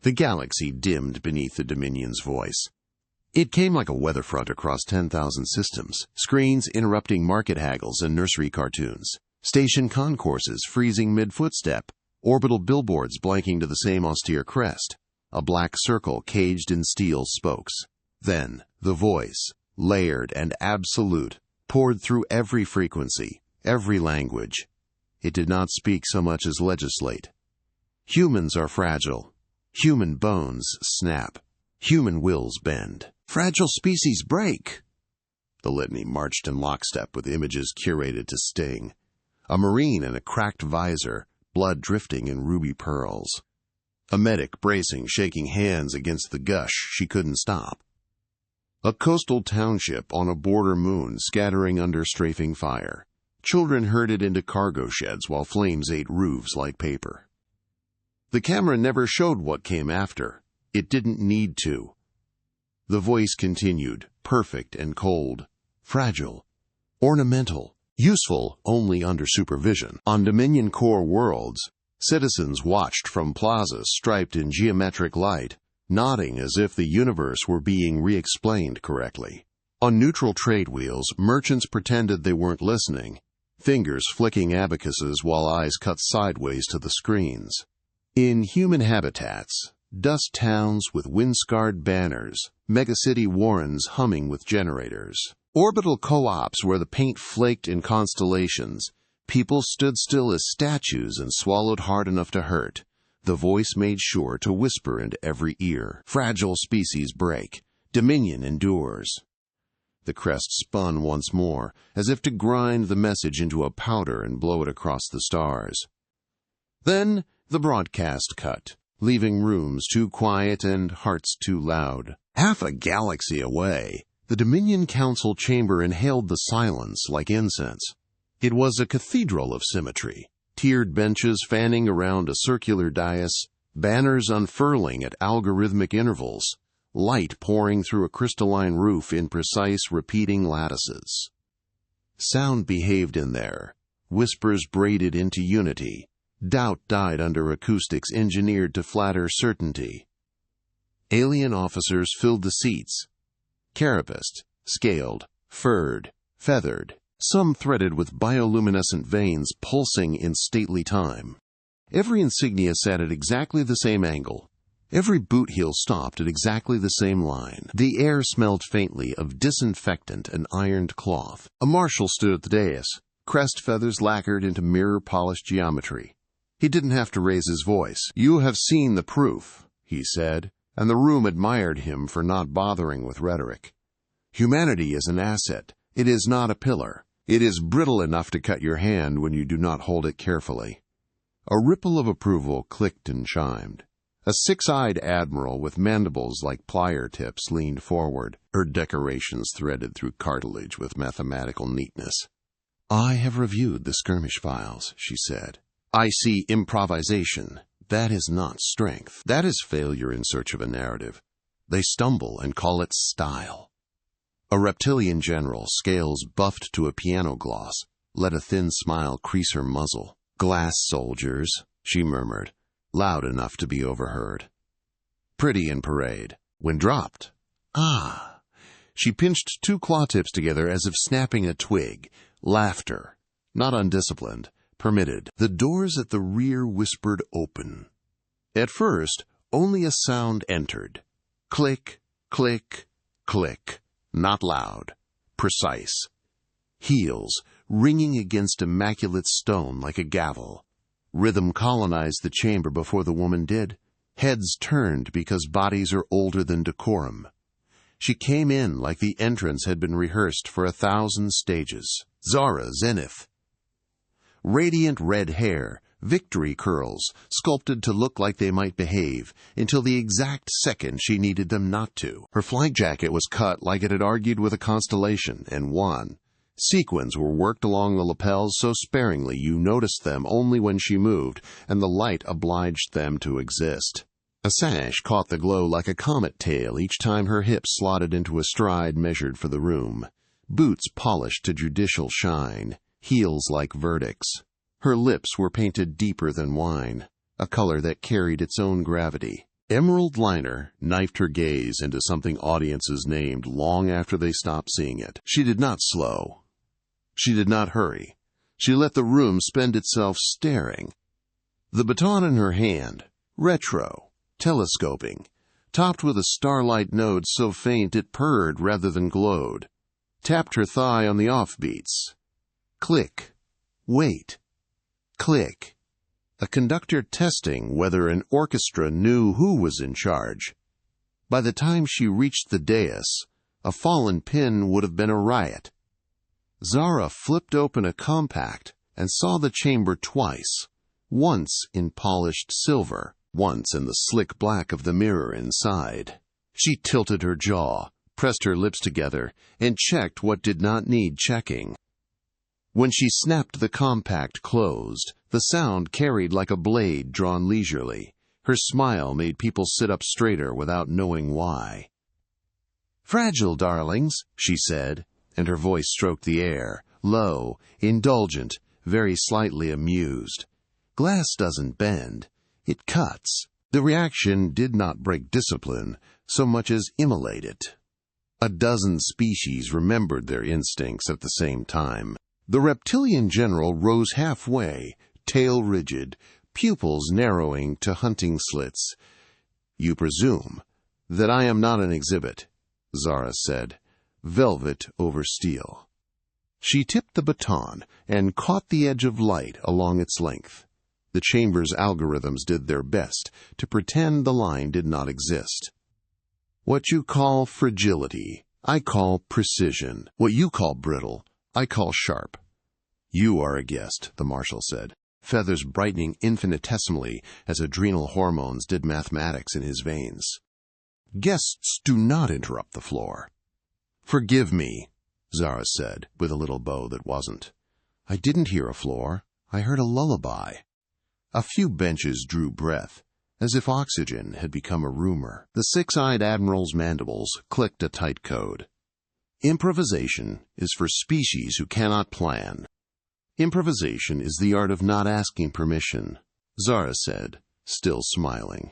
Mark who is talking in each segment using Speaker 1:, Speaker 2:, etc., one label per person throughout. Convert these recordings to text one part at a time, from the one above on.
Speaker 1: The galaxy dimmed beneath the Dominion's voice. It came like a weather front across 10,000 systems, screens interrupting market haggles and nursery cartoons, station concourses freezing mid-footstep, orbital billboards blanking to the same austere crest, a black circle caged in steel spokes. Then, the voice, layered and absolute, poured through every frequency, every language. It did not speak so much as legislate. Humans are fragile. Human bones snap. Human wills bend. Fragile species break. The litany marched in lockstep with images curated to sting. A marine in a cracked visor, blood drifting in ruby pearls. A medic bracing, shaking hands against the gush she couldn't stop. A coastal township on a border moon scattering under strafing fire. Children herded into cargo sheds while flames ate roofs like paper. The camera never showed what came after. It didn't need to. The voice continued, perfect and cold, fragile, ornamental, useful only under supervision. On Dominion core worlds, citizens watched from plazas striped in geometric light, nodding as if the universe were being re-explained correctly. On neutral trade wheels, merchants pretended they weren't listening, fingers flicking abacuses while eyes cut sideways to the screens. In human habitats, dust towns with wind-scarred banners, megacity warrens humming with generators, orbital co-ops where the paint flaked in constellations, people stood still as statues and swallowed hard enough to hurt. The voice made sure to whisper into every ear. Fragile species break. Dominion endures. The crest spun once more, as if to grind the message into a powder and blow it across the stars. Then the broadcast cut, leaving rooms too quiet and hearts too loud. Half a galaxy away, the Dominion Council chamber inhaled the silence like incense. It was a cathedral of symmetry. Tiered benches fanning around a circular dais, banners unfurling at algorithmic intervals, light pouring through a crystalline roof in precise repeating lattices. Sound behaved in there, whispers braided into unity, doubt died under acoustics engineered to flatter certainty. Alien officers filled the seats, carapaced, scaled, furred, feathered, some threaded with bioluminescent veins pulsing in stately time. Every insignia sat at exactly the same angle. Every boot heel stopped at exactly the same line. The air smelled faintly of disinfectant and ironed cloth. A marshal stood at the dais, crest feathers lacquered into mirror-polished geometry. He didn't have to raise his voice. "You have seen the proof," he said, and the room admired him for not bothering with rhetoric. "Humanity is an asset. It is not a pillar. It is brittle enough to cut your hand when you do not hold it carefully." A ripple of approval clicked and chimed. A six-eyed admiral with mandibles like plier tips leaned forward, her decorations threaded through cartilage with mathematical neatness. "I have reviewed the skirmish files," she said. "I see improvisation. That is not strength. That is failure in search of a narrative. They stumble and call it style." A reptilian general, scales buffed to a piano gloss, let a thin smile crease her muzzle. "Glass soldiers," she murmured, loud enough to be overheard. "Pretty in parade. When dropped. Ah!" She pinched two claw tips together as if snapping a twig. Laughter, not undisciplined, permitted. The doors at the rear whispered open. At first, only a sound entered. Click, click, click. Not loud, precise. Heels ringing against immaculate stone like a gavel. Rhythm colonized the chamber before the woman did. Heads turned because bodies are older than decorum. She came in like the entrance had been rehearsed for 1,000 stages. Zara Zenith. Radiant red hair, victory curls, sculpted to look like they might behave, until the exact second she needed them not to. Her flight jacket was cut like it had argued with a constellation, and won. Sequins were worked along the lapels so sparingly you noticed them only when she moved, and the light obliged them to exist. A sash caught the glow like a comet tail each time her hips slotted into a stride measured for the room. Boots polished to judicial shine, heels like verdicts. Her lips were painted deeper than wine, a color that carried its own gravity. Emerald Liner knifed her gaze into something audiences named long after they stopped seeing it. She did not slow. She did not hurry. She let the room spend itself staring. The baton in her hand, retro, telescoping, topped with a starlight node so faint it purred rather than glowed, tapped her thigh on the offbeats. Click. Wait. Click. A conductor testing whether an orchestra knew who was in charge. By the time she reached the dais, a fallen pin would have been a riot. Zara flipped open a compact and saw the chamber twice, once in polished silver, once in the slick black of the mirror inside. She tilted her jaw, pressed her lips together, and checked what did not need checking. When she snapped the compact closed, the sound carried like a blade drawn leisurely. Her smile made people sit up straighter without knowing why. "Fragile, darlings," she said, and her voice stroked the air, low, indulgent, very slightly amused. "Glass doesn't bend. It cuts." The reaction did not break discipline so much as immolate it. A dozen species remembered their instincts at the same time. The reptilian general rose halfway, tail rigid, pupils narrowing to hunting slits. "You presume that I am not an exhibit," Zara said, velvet over steel. She tipped the baton and caught the edge of light along its length. The chamber's algorithms did their best to pretend the line did not exist. "What you call fragility, I call precision. What you call brittle, I call sharp." "You are a guest," the marshal said, feathers brightening infinitesimally as adrenal hormones did mathematics in his veins. "Guests do not interrupt the floor." "Forgive me," Zara said, with a little bow that wasn't. "I didn't hear a floor. I heard a lullaby." A few benches drew breath, as if oxygen had become a rumor. The six-eyed admiral's mandibles clicked a tight code. "Improvisation is for species who cannot plan. Improvisation is the art of not asking permission," Zara said, still smiling.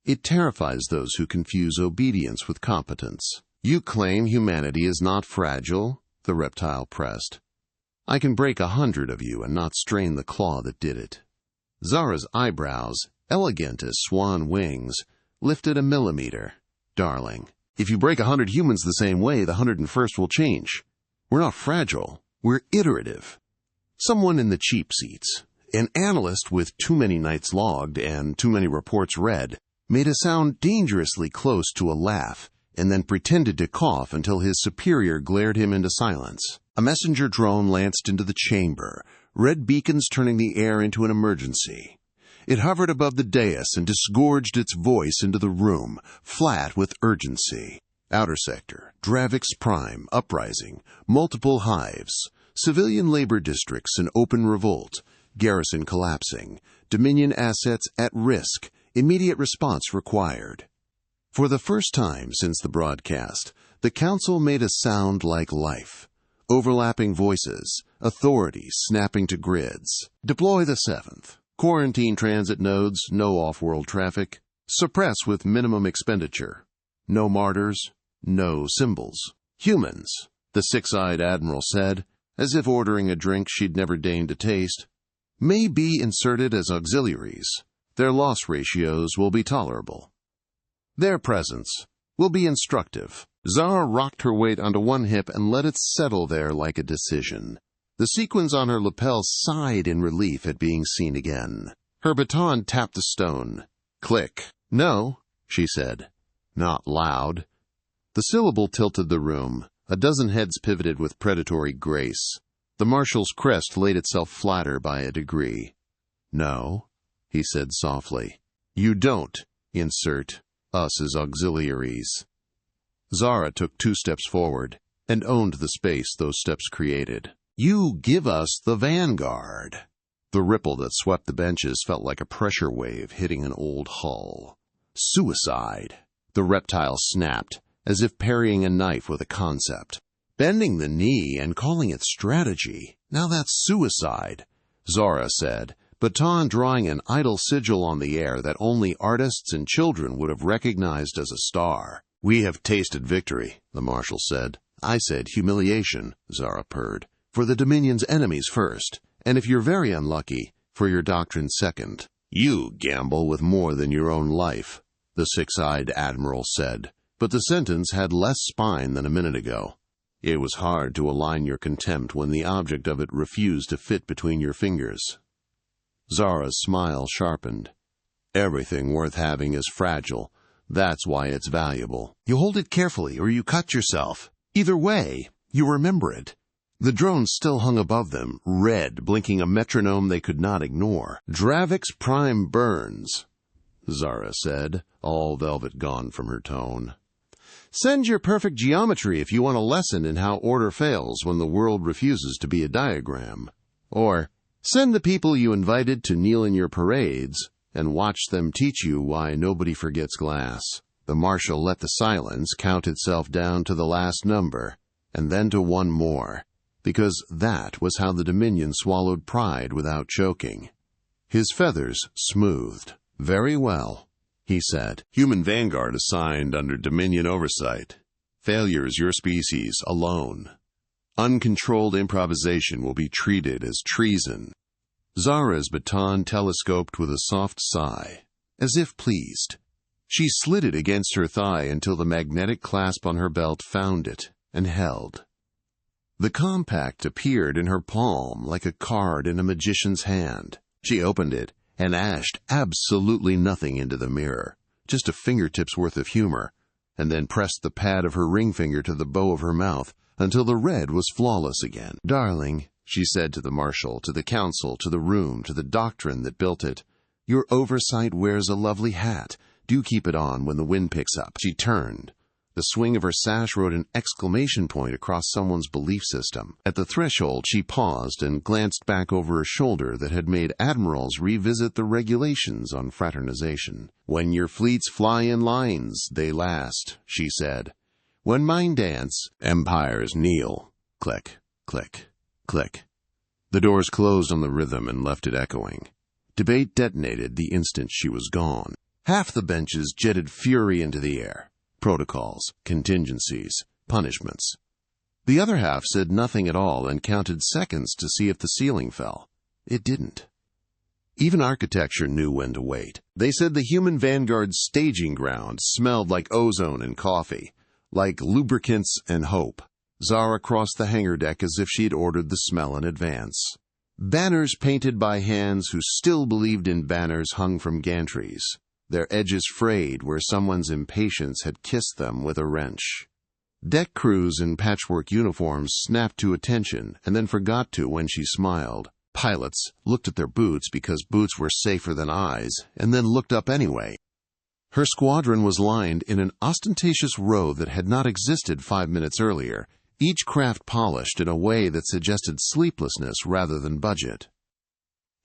Speaker 1: "It terrifies those who confuse obedience with competence." "You claim humanity is not fragile?" the reptile pressed. "I can break 100 of you and not strain the claw that did it." Zara's eyebrows, elegant as swan wings, lifted a millimeter. "Darling, if you break 100 humans the same way, the 101st will change. We're not fragile. We're iterative." Someone in the cheap seats, an analyst with too many nights logged and too many reports read, made a sound dangerously close to a laugh and then pretended to cough until his superior glared him into silence. A messenger drone lanced into the chamber, red beacons turning the air into an emergency. It hovered above the dais and disgorged its voice into the room, flat with urgency. Outer sector, Dravix Prime, uprising, multiple hives, civilian labor districts in open revolt, garrison collapsing, Dominion assets at risk, immediate response required. For the first time since the broadcast, the Council made a sound like life. Overlapping voices, authorities snapping to grids. "Deploy the 7th. Quarantine transit nodes, no off-world traffic. Suppress with minimum expenditure. No martyrs, no symbols. Humans," the six-eyed admiral said, as if ordering a drink she'd never deigned to taste, "may be inserted as auxiliaries. Their loss ratios will be tolerable. Their presence will be instructive." Zara rocked her weight onto one hip and let it settle there like a decision. The sequins on her lapel sighed in relief at being seen again. Her baton tapped the stone. "Click." "No," she said. Not loud. The syllable tilted the room. A dozen heads pivoted with predatory grace. The marshal's crest laid itself flatter by a degree. "No," he said softly. "You don't insert us as auxiliaries." Zara took 2 steps forward and owned the space those steps created. "You give us the vanguard." The ripple that swept the benches felt like a pressure wave hitting an old hull. "Suicide," the reptile snapped, as if parrying a knife with a concept. "Bending the knee and calling it strategy. Now that's suicide," Zara said, baton drawing an idle sigil on the air that only artists and children would have recognized as a star. "We have tasted victory," the marshal said. "I said humiliation," Zara purred. "For the Dominion's enemies first, and if you're very unlucky, for your doctrine second." "You gamble with more than your own life," the six-eyed admiral said, but the sentence had less spine than a minute ago. It was hard to align your contempt when the object of it refused to fit between your fingers. Zara's smile sharpened. "Everything worth having is fragile. That's why it's valuable. You hold it carefully or you cut yourself. Either way, you remember it." The drone still hung above them, red, blinking a metronome they could not ignore. "Dravik's prime burns," Zara said, all velvet gone from her tone. "Send your perfect geometry if you want a lesson in how order fails when the world refuses to be a diagram. Or send the people you invited to kneel in your parades and watch them teach you why nobody forgets glass." The marshal let the silence count itself down to the last number, and then to one more, because that was how the Dominion swallowed pride without choking. His feathers smoothed. "Very well," he said. "Human vanguard assigned under Dominion oversight. Failures your species alone. Uncontrolled improvisation will be treated as treason." Zara's baton telescoped with a soft sigh, as if pleased. She slid it against her thigh until the magnetic clasp on her belt found it and held. The compact appeared in her palm like a card in a magician's hand. She opened it and ashed absolutely nothing into the mirror, just a fingertip's worth of humor, and then pressed the pad of her ring finger to the bow of her mouth until the red was flawless again. "Darling," she said to the marshal, to the council, to the room, to the doctrine that built it, "your oversight wears a lovely hat. Do keep it on when the wind picks up." She turned. The swing of her sash wrote an exclamation point across someone's belief system. At the threshold, she paused and glanced back over a shoulder that had made admirals revisit the regulations on fraternization. "When your fleets fly in lines, they last," she said. "When mine dance, empires kneel." Click, click, click. The doors closed on the rhythm and left it echoing. Debate detonated the instant she was gone. Half the benches jetted fury into the air. Protocols, contingencies, punishments. The other half said nothing at all and counted seconds to see if the ceiling fell. It didn't. Even architecture knew when to wait. They said the human vanguard's staging ground smelled like ozone and coffee, like lubricants and hope. Zara crossed the hangar deck as if she'd ordered the smell in advance. Banners painted by hands who still believed in banners hung from gantries, their edges frayed where someone's impatience had kissed them with a wrench. Deck crews in patchwork uniforms snapped to attention and then forgot to when she smiled. Pilots looked at their boots because boots were safer than eyes, and then looked up anyway. Her squadron was lined in an ostentatious row that had not existed 5 minutes earlier, each craft polished in a way that suggested sleeplessness rather than budget.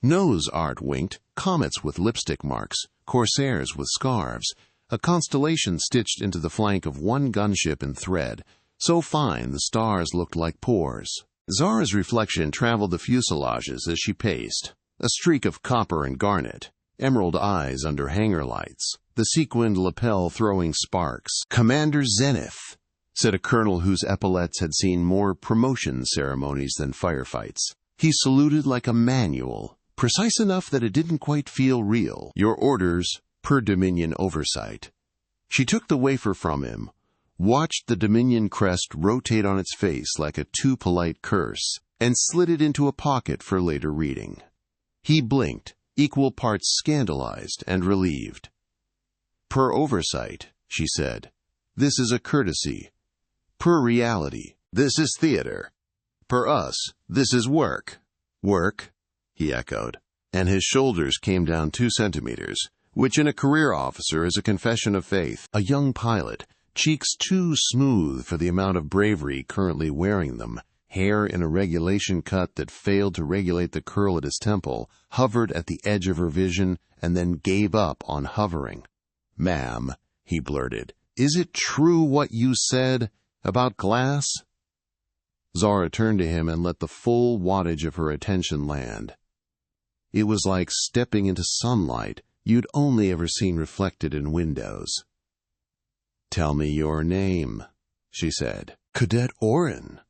Speaker 1: Nose art winked, comets with lipstick marks, corsairs with scarves, a constellation stitched into the flank of one gunship in thread, so fine the stars looked like pores. Zara's reflection traveled the fuselages as she paced, a streak of copper and garnet, emerald eyes under hangar lights, the sequined lapel throwing sparks. "Commander Zenith," said a colonel whose epaulets had seen more promotion ceremonies than firefights. He saluted like a manual, precise enough that it didn't quite feel real. "Your orders, per Dominion oversight." She took the wafer from him, watched the Dominion crest rotate on its face like a too-polite curse, and slid it into a pocket for later reading. He blinked, equal parts scandalized and relieved. "Per oversight," she said. "This is a courtesy. Per reality, this is theater. Per us, this is work." "Work?" he echoed, and his shoulders came down 2 centimeters, which in a career officer is a confession of faith. A young pilot, cheeks too smooth for the amount of bravery currently wearing them, hair in a regulation cut that failed to regulate the curl at his temple, hovered at the edge of her vision and then gave up on hovering. "Ma'am," he blurted, "is it true what you said about glass?" Zara turned to him and let the full wattage of her attention land. It was like stepping into sunlight you'd only ever seen reflected in windows. "Tell me your name," she said. "Cadet Orin."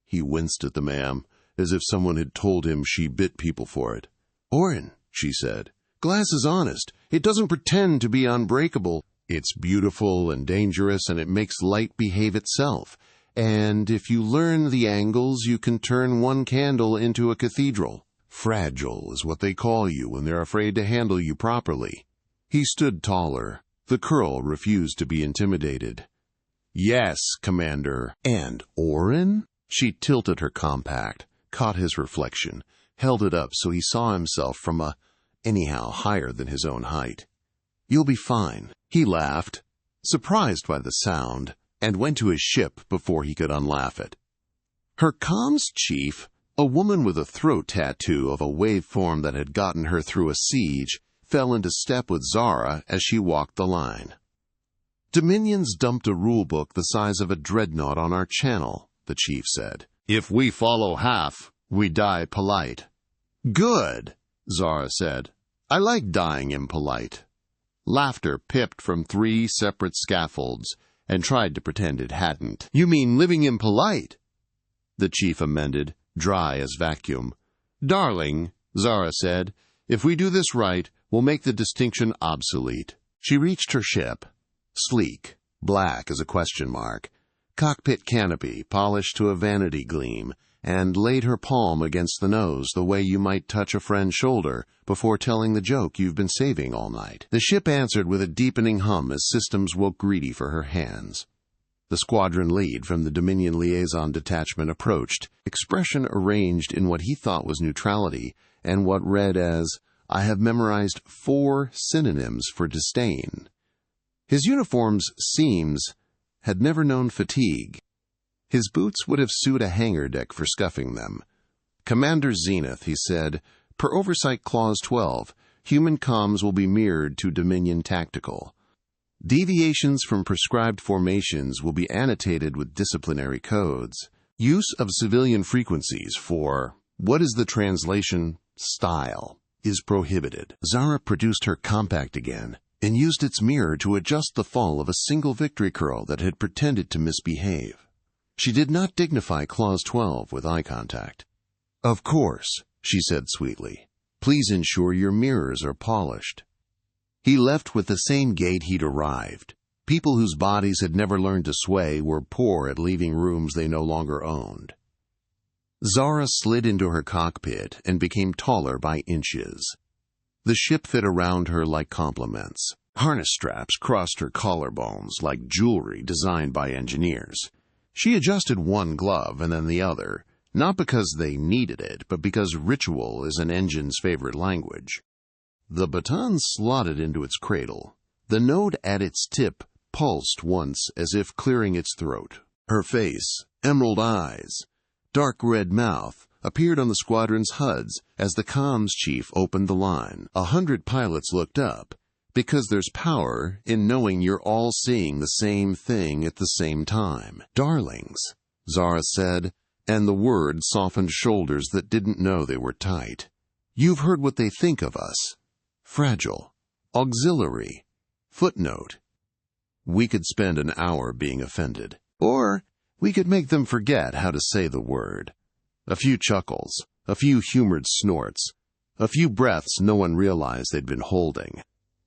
Speaker 1: He winced at the ma'am, as if someone had told him she bit people for it. "Orin," she said. "Glass is honest. It doesn't pretend to be unbreakable. It's beautiful and dangerous, and it makes light behave itself. And if you learn the angles, you can turn one candle into a cathedral. Fragile is what they call you when they're afraid to handle you properly." He stood taller. The curl refused to be intimidated. "Yes, Commander." "And Orin?" She tilted her compact, caught his reflection, held it up so he saw himself from anyhow higher than his own height. "You'll be fine." He laughed, surprised by the sound, and went to his ship before he could unlaugh it. Her comms chief, a woman with a throat tattoo of a waveform that had gotten her through a siege, fell into step with Zara as she walked the line. "Dominions dumped a rulebook the size of a dreadnought on our channel," the chief said. "If we follow half, we die polite." "Good," Zara said. "I like dying impolite." Laughter pipped from 3 separate scaffolds and tried to pretend it hadn't. "You mean living impolite?" the chief amended, dry as vacuum. "Darling," Zara said, "if we do this right, we'll make the distinction obsolete." She reached her ship, sleek, black as a question mark, cockpit canopy polished to a vanity gleam, and laid her palm against the nose the way you might touch a friend's shoulder before telling the joke you've been saving all night. The ship answered with a deepening hum as systems woke greedy for her hands. The squadron lead from the Dominion Liaison Detachment approached, expression arranged in what he thought was neutrality and what read as, "I have memorized 4 synonyms for disdain." His uniform's seams had never known fatigue. His boots would have sued a hangar deck for scuffing them. "Commander Zenith," he said, "per Oversight Clause 12, human comms will be mirrored to Dominion Tactical. Deviations from prescribed formations will be annotated with disciplinary codes. Use of civilian frequencies for, what is the translation, style, is prohibited." Zara produced her compact again and used its mirror to adjust the fall of a single victory curl that had pretended to misbehave. She did not dignify Clause 12 with eye contact. "Of course," she said sweetly. "Please ensure your mirrors are polished." He left with the same gait he'd arrived. People whose bodies had never learned to sway were poor at leaving rooms they no longer owned. Zara slid into her cockpit and became taller by inches. The ship fit around her like compliments. Harness straps crossed her collarbones like jewelry designed by engineers. She adjusted one glove and then the other, not because they needed it, but because ritual is an engine's favorite language. The baton slotted into its cradle. The node at its tip pulsed once as if clearing its throat. Her face, emerald eyes, dark red mouth, appeared on the squadron's HUDs as the comms chief opened the line. 100 pilots looked up, because there's power in knowing you're all seeing the same thing at the same time. "Darlings," Zara said, and the word softened shoulders that didn't know they were tight. "You've heard what they think of us. Fragile. Auxiliary. Footnote. We could spend an hour being offended. Or we could make them forget how to say the word. A few chuckles, a few humored snorts, a few breaths no one realized they'd been holding.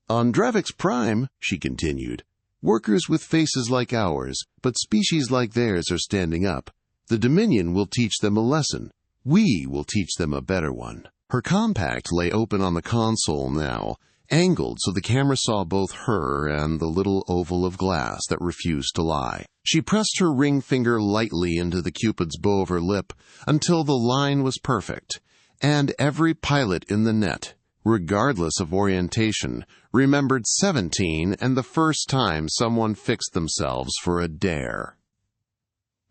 Speaker 1: On Dravix Prime," she continued, "workers with faces like ours, but species like theirs are standing up. The Dominion will teach them a lesson. We will teach them a better one." Her compact lay open on the console now, angled so the camera saw both her and the little oval of glass that refused to lie. She pressed her ring finger lightly into the Cupid's bow of her lip until the line was perfect, and every pilot in the net, regardless of orientation, remembered 17 and the first time someone fixed themselves for a dare.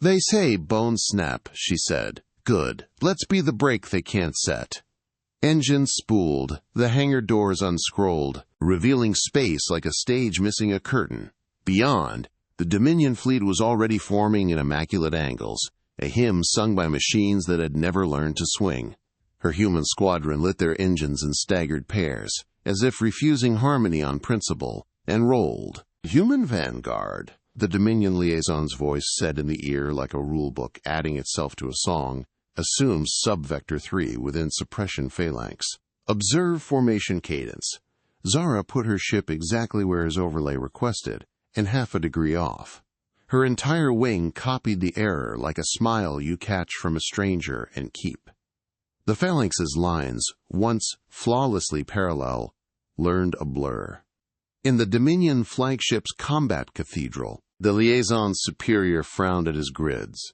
Speaker 1: "They say bone snap," she said. "Good. Let's be the break they can't set." Engines spooled, the hangar doors unscrolled, revealing space like a stage missing a curtain. Beyond, the Dominion fleet was already forming in immaculate angles, a hymn sung by machines that had never learned to swing. Her human squadron lit their engines in staggered pairs, as if refusing harmony on principle, and rolled. "Human vanguard," the Dominion liaison's voice said in the ear like a rulebook adding itself to a song, "assumes sub-vector 3 within suppression phalanx. Observe formation cadence." Zara put her ship exactly where his overlay requested, and half a degree off. Her entire wing copied the error like a smile you catch from a stranger and keep. The phalanx's lines, once flawlessly parallel, learned a blur. In the Dominion flagship's combat cathedral, the liaison's superior frowned at his grids.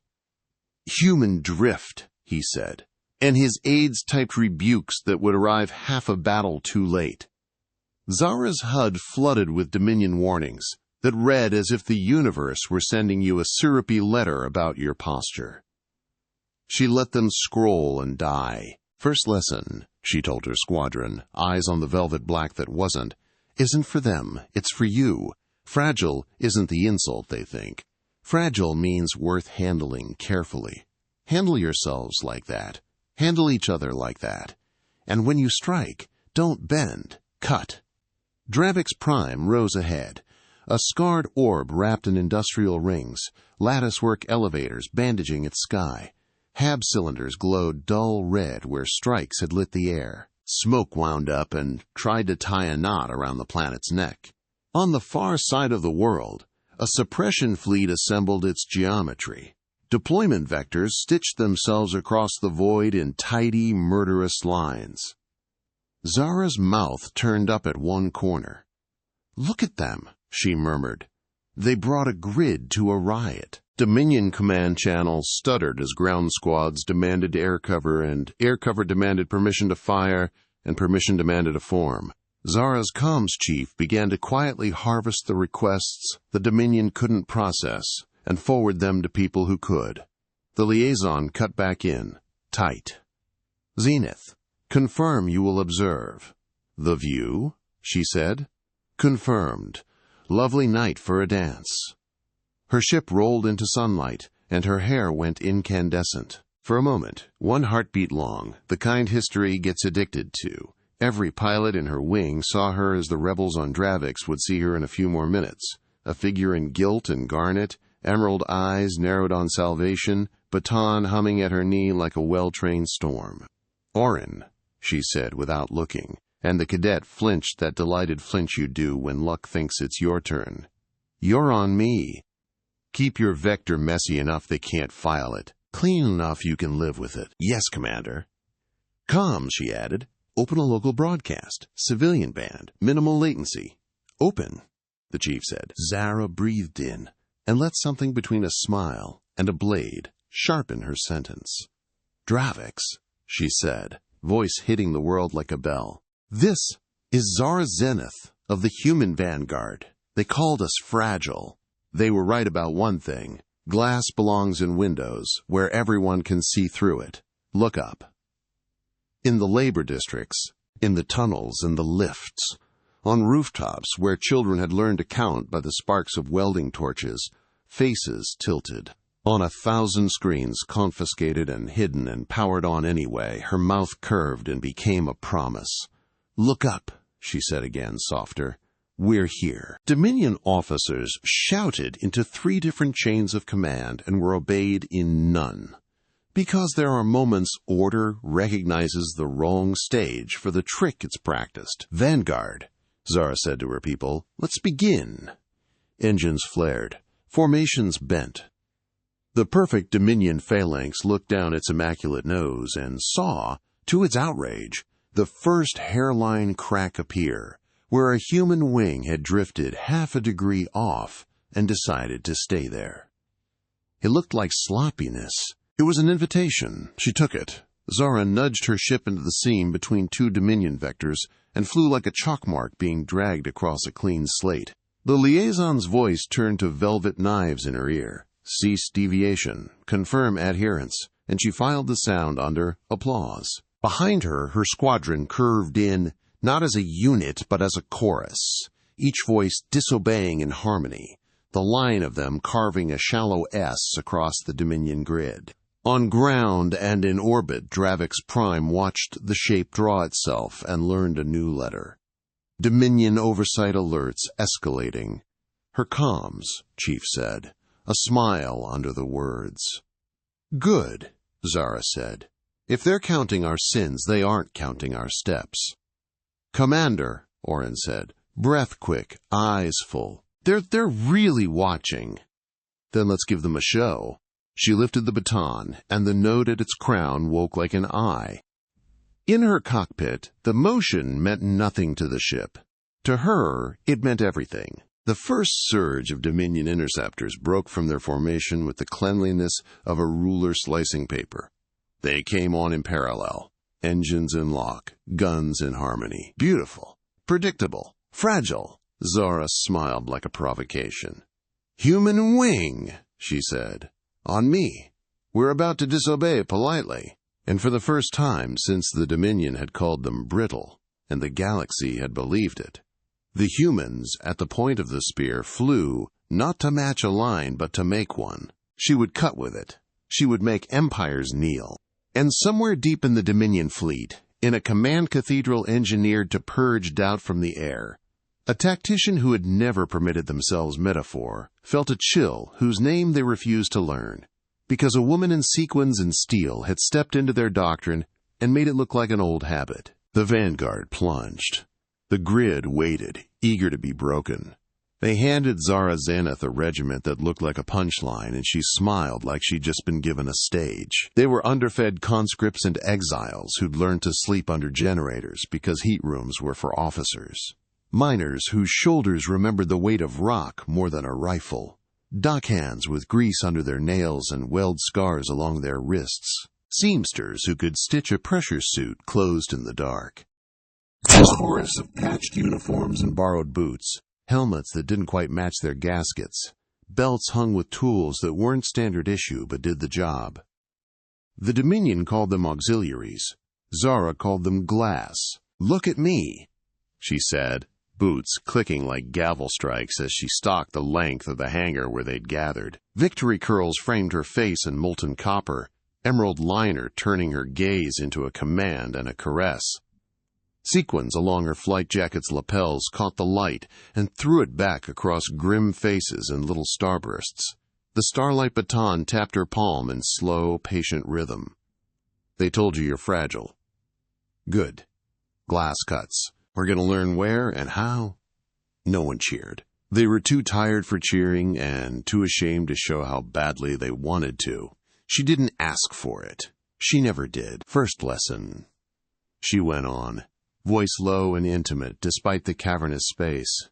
Speaker 1: "Human drift," he said, and his aides typed rebukes that would arrive half a battle too late. Zara's HUD flooded with Dominion warnings that read as if the universe were sending you a syrupy letter about your posture. She let them scroll and die. "First lesson," she told her squadron, eyes on the velvet black that wasn't, "isn't for them, it's for you. Fragile isn't the insult they think. Fragile means worth handling carefully. Handle yourselves like that. Handle each other like that. And when you strike, don't bend, cut." Dravix Prime rose ahead. A scarred orb wrapped in industrial rings, latticework elevators bandaging its sky. Hab cylinders glowed dull red where strikes had lit the air. Smoke wound up and tried to tie a knot around the planet's neck. On the far side of the world, a suppression fleet assembled its geometry. Deployment vectors stitched themselves across the void in tidy, murderous lines. Zara's mouth turned up at one corner. "Look at them," she murmured. "They brought a grid to a riot." Dominion command channels stuttered as ground squads demanded air cover, and air cover demanded permission to fire, and permission demanded a form. Zara's comms chief began to quietly harvest the requests the Dominion couldn't process and forward them to people who could. The liaison cut back in, tight. "Zenith, confirm you will observe." "The view?" she said. "Confirmed. Lovely night for a dance." Her ship rolled into sunlight, and her hair went incandescent. For a moment, one heartbeat long, the kind history gets addicted to. Every pilot in her wing saw her as the rebels on Dravix would see her in a few more minutes. A figure in gilt and garnet, emerald eyes narrowed on salvation, baton humming at her knee like a well-trained storm. "Orin," she said without looking, and the cadet flinched that delighted flinch you do when luck thinks it's your turn. "You're on me. Keep your vector messy enough they can't file it. Clean enough you can live with it." "Yes, Commander." "Comms," she added. "Open a local broadcast. Civilian band. Minimal latency." "Open," the chief said. Zara breathed in and let something between a smile and a blade sharpen her sentence. "Dravix," she said, voice hitting the world like a bell. "This is Zara Zenith of the Human Vanguard. They called us fragile. They were right about one thing. Glass belongs in windows, where everyone can see through it. Look up." In the labor districts, in the tunnels and the lifts, on rooftops where children had learned to count by the sparks of welding torches, faces tilted. On 1,000 screens confiscated and hidden and powered on anyway, her mouth curved and became a promise. "Look up," she said again, softer. "We're here." Dominion officers shouted into 3 different chains of command and were obeyed in none. Because there are moments order recognizes the wrong stage for the trick it's practiced. "Vanguard," Zara said to her people, "let's begin." Engines flared. Formations bent. The perfect Dominion phalanx looked down its immaculate nose and saw, to its outrage, the first hairline crack appear, where a human wing had drifted half a degree off and decided to stay there. It looked like sloppiness. It was an invitation. She took it. Zara nudged her ship into the seam between 2 Dominion vectors and flew like a chalk mark being dragged across a clean slate. The liaison's voice turned to velvet knives in her ear. Cease deviation. Confirm adherence. And she filed the sound under applause. Behind her, her squadron curved in, not as a unit, but as a chorus, each voice disobeying in harmony, the line of them carving a shallow S across the Dominion grid. On ground and in orbit, Dravix Prime watched the shape draw itself and learned a new letter. Dominion oversight alerts escalating. Her comms, Chief said, a smile under the words. Good, Zara said. If they're counting our sins, they aren't counting our steps. Commander, Orin said, breath quick, eyes full. They're really watching. Then let's give them a show. She lifted the baton, and the note at its crown woke like an eye. In her cockpit, the motion meant nothing to the ship. To her, it meant everything. The first surge of Dominion interceptors broke from their formation with the cleanliness of a ruler slicing paper. They came on in parallel, engines in lock, guns in harmony. Beautiful, predictable, fragile. Zara smiled like a provocation. Human wing, she said. On me. We're about to disobey politely. And for the first time since the Dominion had called them brittle, and the galaxy had believed it, the humans at the point of the spear flew not to match a line but to make one. She would cut with it. She would make empires kneel. And somewhere deep in the Dominion fleet, in a command cathedral engineered to purge doubt from the air, a tactician who had never permitted themselves metaphor felt a chill whose name they refused to learn, because a woman in sequins and steel had stepped into their doctrine and made it look like an old habit. The vanguard plunged. The grid waited, eager to be broken. They handed Zara Zenith a regiment that looked like a punchline, and she smiled like she'd just been given a stage. They were underfed conscripts and exiles who'd learned to sleep under generators because heat rooms were for officers. Miners whose shoulders remembered the weight of rock more than a rifle. Dockhands with grease under their nails and weld scars along their wrists. Seamsters who could stitch a pressure suit closed in the dark. A chorus of patched uniforms and borrowed boots. Helmets that didn't quite match their gaskets. Belts hung with tools that weren't standard issue but did the job. The Dominion called them auxiliaries. Zara called them glass. Look at me, she said, boots clicking like gavel strikes as she stalked the length of the hangar where they'd gathered. Victory curls framed her face in molten copper, emerald liner turning her gaze into a command and a caress. Sequins along her flight jacket's lapels caught the light and threw it back across grim faces in little starbursts. The Starlight baton tapped her palm in slow, patient rhythm. They told you you're fragile. Good. Glass cuts. We're going to learn where and how. No one cheered. They were too tired for cheering and too ashamed to show how badly they wanted to. She didn't ask for it. She never did. First lesson. She went on, voice low and intimate despite the cavernous space.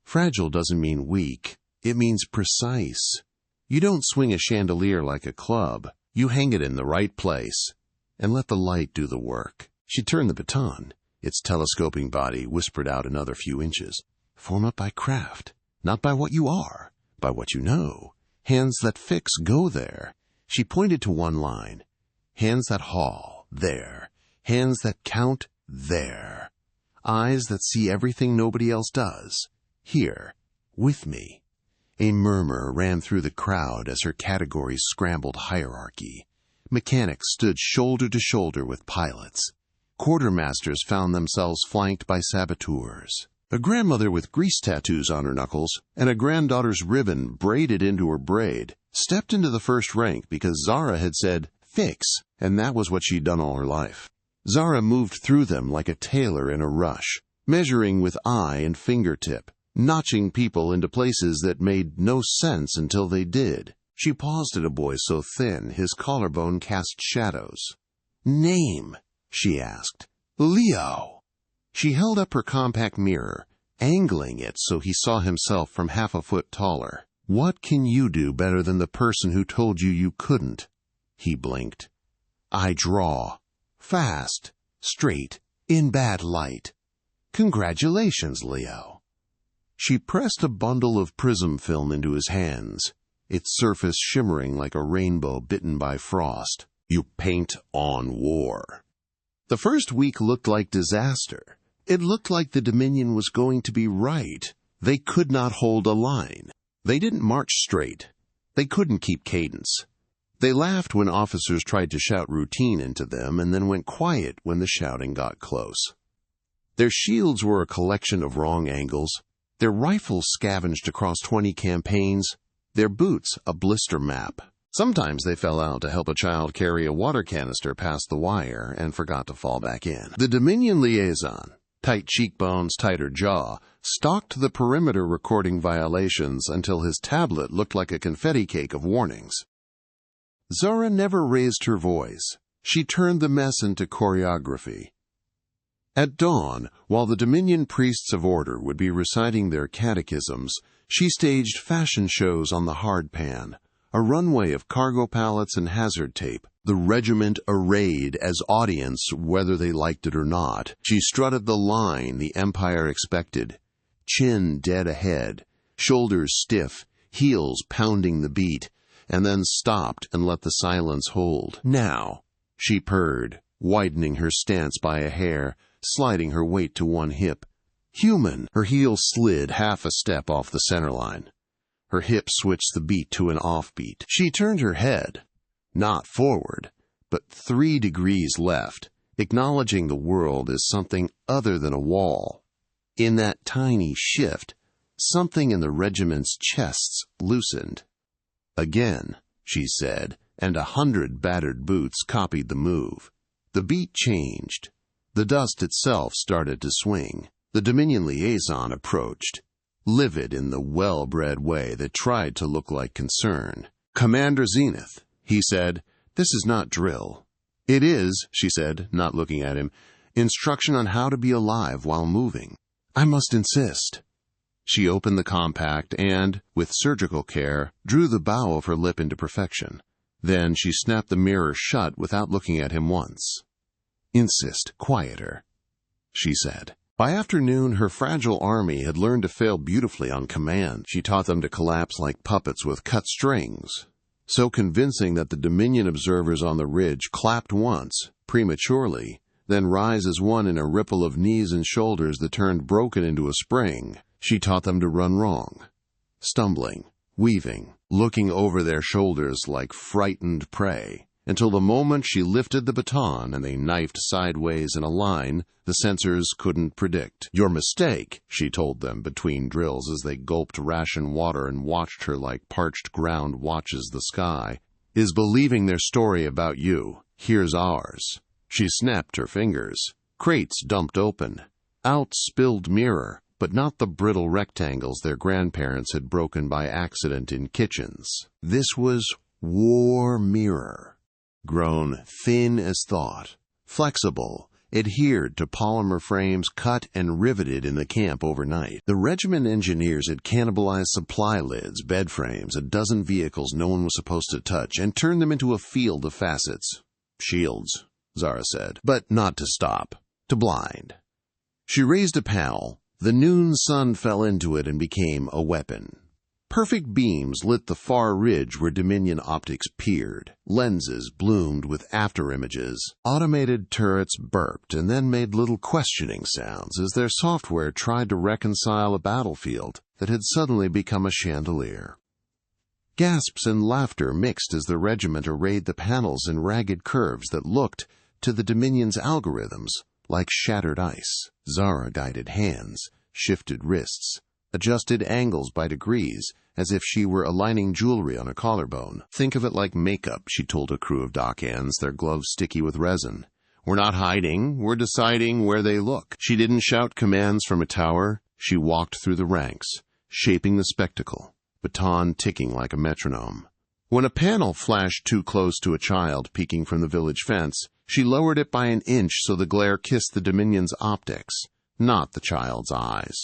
Speaker 1: Fragile doesn't mean weak. It means precise. You don't swing a chandelier like a club. You hang it in the right place and let the light do the work. She turned the baton. Its telescoping body whispered out another few inches. Form up by craft, not by what you are, by what you know. Hands that fix go there. She pointed to one line. Hands that haul, there. Hands that count, there. Eyes that see everything nobody else does. Here, with me. A murmur ran through the crowd as her categories scrambled hierarchy. Mechanics stood shoulder to shoulder with pilots. Quartermasters found themselves flanked by saboteurs. A grandmother with grease tattoos on her knuckles and a granddaughter's ribbon braided into her braid stepped into the first rank because Zara had said, fix, and that was what she'd done all her life. Zara moved through them like a tailor in a rush, measuring with eye and fingertip, notching people into places that made no sense until they did. She paused at a boy so thin his collarbone cast shadows. Name, she asked. Leo. She held up her compact mirror, angling it so he saw himself from half a foot taller. What can you do better than the person who told you you couldn't? He blinked. I draw. Fast. Straight. In bad light. Congratulations, Leo. She pressed a bundle of prism film into his hands, its surface shimmering like a rainbow bitten by frost. You paint on war. The first week looked like disaster. It looked like the Dominion was going to be right. They could not hold a line. They didn't march straight. They couldn't keep cadence. They laughed when officers tried to shout routine into them and then went quiet when the shouting got close. Their shields were a collection of wrong angles, their rifles scavenged across 20 campaigns, their boots a blister map. Sometimes they fell out to help a child carry a water canister past the wire and forgot to fall back in. The Dominion liaison, tight cheekbones, tighter jaw, stalked the perimeter recording violations until his tablet looked like a confetti cake of warnings. Zara never raised her voice. She turned the mess into choreography. At dawn, while the Dominion priests of order would be reciting their catechisms, she staged fashion shows on the hardpan, a runway of cargo pallets and hazard tape, the regiment arrayed as audience whether they liked it or not. She strutted the line the Empire expected, chin dead ahead, shoulders stiff, heels pounding the beat, and then stopped and let the silence hold. Now, she purred, widening her stance by a hair, sliding her weight to one hip. Human! Her heel slid half a step off the centerline. Her hip switched the beat to an offbeat. She turned her head, not forward, but 3 degrees left, acknowledging the world as something other than a wall. In that tiny shift, something in the regiment's chests loosened. Again, she said, and 100 battered boots copied the move. The beat changed. The dust itself started to swing. The Dominion liaison approached, livid in the well-bred way that tried to look like concern. "Commander Zenith," he said, "this is not drill." "It is," she said, not looking at him, "instruction on how to be alive while moving." "I must insist." She opened the compact and, with surgical care, drew the bow of her lip into perfection. Then she snapped the mirror shut without looking at him once. "Insist, quieter," she said. By afternoon, her fragile army had learned to fail beautifully on command. She taught them to collapse like puppets with cut strings, so convincing that the Dominion observers on the ridge clapped once, prematurely, then rise as one in a ripple of knees and shoulders that turned broken into a spring. She taught them to run wrong, stumbling, weaving, looking over their shoulders like frightened prey, until the moment she lifted the baton and they knifed sideways in a line the sensors couldn't predict. "Your mistake," she told them between drills as they gulped ration water and watched her like parched ground watches the sky, "is believing their story about you. Here's ours." She snapped her fingers. Crates dumped open. Out spilled mirror, but not the brittle rectangles their grandparents had broken by accident in kitchens. This was war mirror, grown thin as thought, flexible, adhered to polymer frames cut and riveted in the camp overnight. The regiment engineers had cannibalized supply lids, bed frames, a dozen vehicles no one was supposed to touch, and turned them into a field of facets. "Shields," Zara said, but not to stop, to blind. She raised a panel. The noon sun fell into it and became a weapon. Perfect beams lit the far ridge where Dominion optics peered. Lenses bloomed with afterimages. Automated turrets burped and then made little questioning sounds as their software tried to reconcile a battlefield that had suddenly become a chandelier. Gasps and laughter mixed as the regiment arrayed the panels in ragged curves that looked, to the Dominion's algorithms, like shattered ice. Zara guided hands, shifted wrists, adjusted angles by degrees, as if she were aligning jewelry on a collarbone. "Think of it like makeup," she told a crew of dockhands, their gloves sticky with resin. "We're not hiding, we're deciding where they look." She didn't shout commands from a tower. She walked through the ranks, shaping the spectacle, baton ticking like a metronome. When a panel flashed too close to a child peeking from the village fence, she lowered it by an inch so the glare kissed the Dominion's optics, not the child's eyes.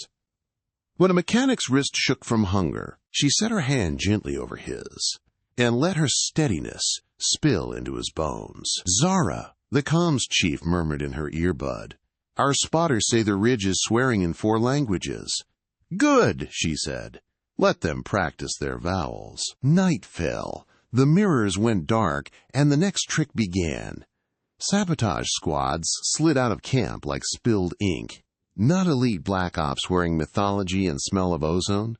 Speaker 1: When a mechanic's wrist shook from hunger, she set her hand gently over his and let her steadiness spill into his bones. "Zara," the comms chief murmured in her earbud. "Our spotters say the ridge is swearing in 4 languages." "Good," she said. "Let them practice their vowels." Night fell. The mirrors went dark, and the next trick began. Sabotage squads slid out of camp like spilled ink. Not elite black ops wearing mythology and smell of ozone.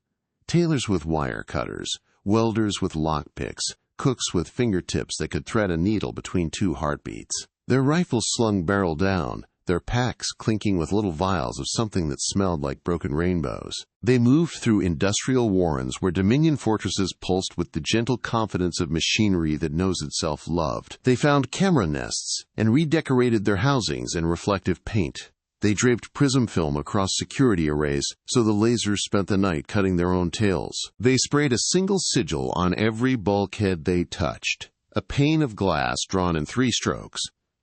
Speaker 1: Tailors with wire cutters, welders with lockpicks, cooks with fingertips that could thread a needle between two heartbeats. Their rifles slung barrel down, their packs clinking with little vials of something that smelled like broken rainbows. They moved through industrial warrens where Dominion fortresses pulsed with the gentle confidence of machinery that knows itself loved. They found camera nests and redecorated their housings in reflective paint. They draped prism film across security arrays so the lasers spent the night cutting their own tails. They sprayed a single sigil on every bulkhead they touched, a pane of glass drawn in 3 strokes,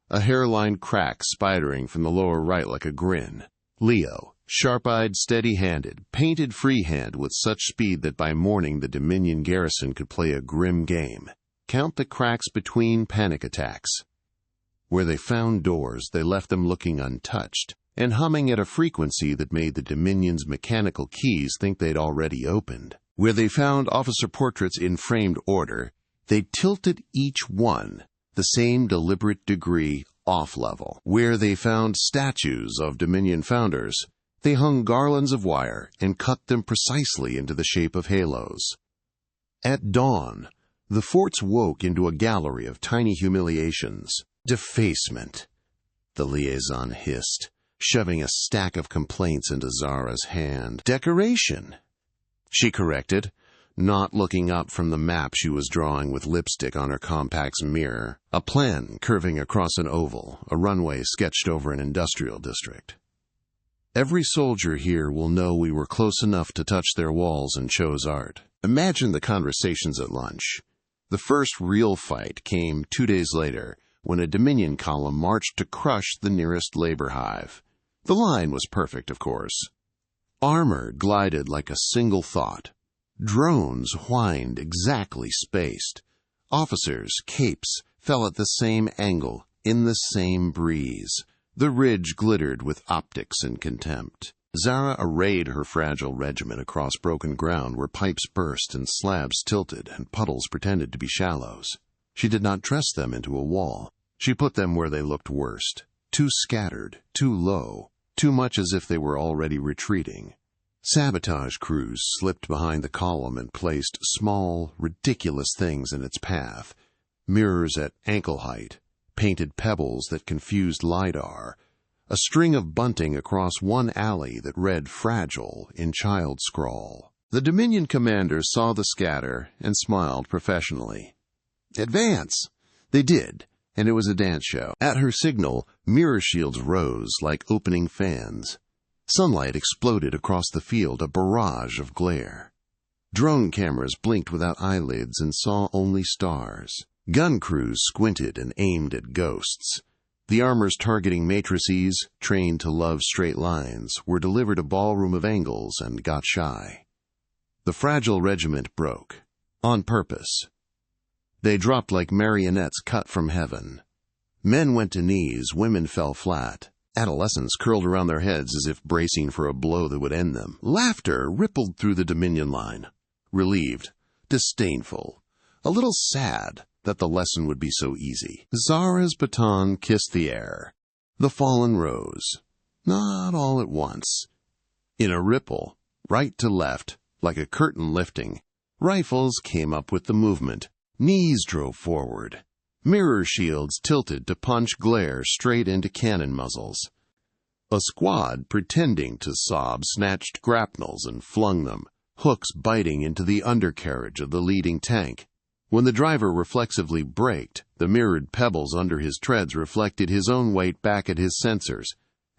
Speaker 1: a hairline crack spidering from the lower right like a grin. Leo, sharp-eyed, steady-handed, painted freehand with such speed that by morning the Dominion garrison could play a grim game. Count the cracks between panic attacks. Where they found doors, they left them looking untouched, and humming at a frequency that made the Dominion's mechanical keys think they'd already opened. Where they found officer portraits in framed order, they tilted each one the same deliberate degree off-level. Where they found statues of Dominion founders, they hung garlands of wire and cut them precisely into the shape of halos. At dawn, the forts woke into a gallery of tiny humiliations. Defacement, the liaison hissed, shoving a stack of complaints into Zara's hand. Decoration, she corrected, not looking up from the map she was drawing with lipstick on her compact's mirror. A plan curving across an oval, a runway sketched over an industrial district. Every soldier here will know we were close enough to touch their walls and chose art. Imagine the conversations at lunch. The first real fight came 2 days later, when a Dominion column marched to crush the nearest labor hive. The line was perfect, of course. Armor glided like a single thought. Drones whined exactly spaced. Officers' capes fell at the same angle, in the same breeze. The ridge glittered with optics and contempt. Zara arrayed her fragile regiment across broken ground where pipes burst and slabs tilted and puddles pretended to be shallows. She did not dress them into a wall. She put them where they looked worst. Too scattered, too low, too much as if they were already retreating. Sabotage crews slipped behind the column and placed small, ridiculous things in its path. Mirrors at ankle height, painted pebbles that confused LiDAR, a string of bunting across one alley that read fragile in child scrawl. The Dominion commander saw the scatter and smiled professionally. Advance! They did, and it was a dance show. At her signal, mirror shields rose like opening fans. Sunlight exploded across the field, a barrage of glare. Drone cameras blinked without eyelids and saw only stars. Gun crews squinted and aimed at ghosts. The armors targeting matrices, trained to love straight lines, were delivered a ballroom of angles and got shy. The fragile regiment broke. On purpose. They dropped like marionettes cut from heaven. Men went to knees, women fell flat. Adolescents curled around their heads as if bracing for a blow that would end them. Laughter rippled through the Dominion line. Relieved, disdainful, a little sad that the lesson would be so easy. Zara's baton kissed the air. The fallen rose. Not all at once. In a ripple, right to left, like a curtain lifting, rifles came up with the movement. Knees drove forward. Mirror shields tilted to punch glare straight into cannon muzzles. A squad pretending to sob snatched grapnels and flung them, hooks biting into the undercarriage of the leading tank. When the driver reflexively braked, the mirrored pebbles under his treads reflected his own weight back at his sensors,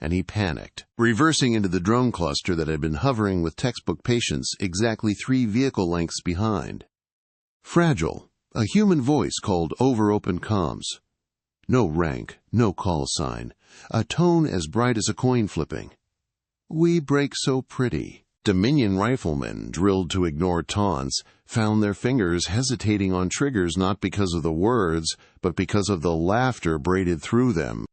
Speaker 1: and he panicked, reversing into the drone cluster that had been hovering with textbook patience exactly 3 vehicle lengths behind. Fragile. A human voice called over open comms. No rank, no call sign, a tone as bright as a coin flipping. We break so pretty. Dominion riflemen, drilled to ignore taunts, found their fingers hesitating on triggers not because of the words, but because of the laughter braided through them.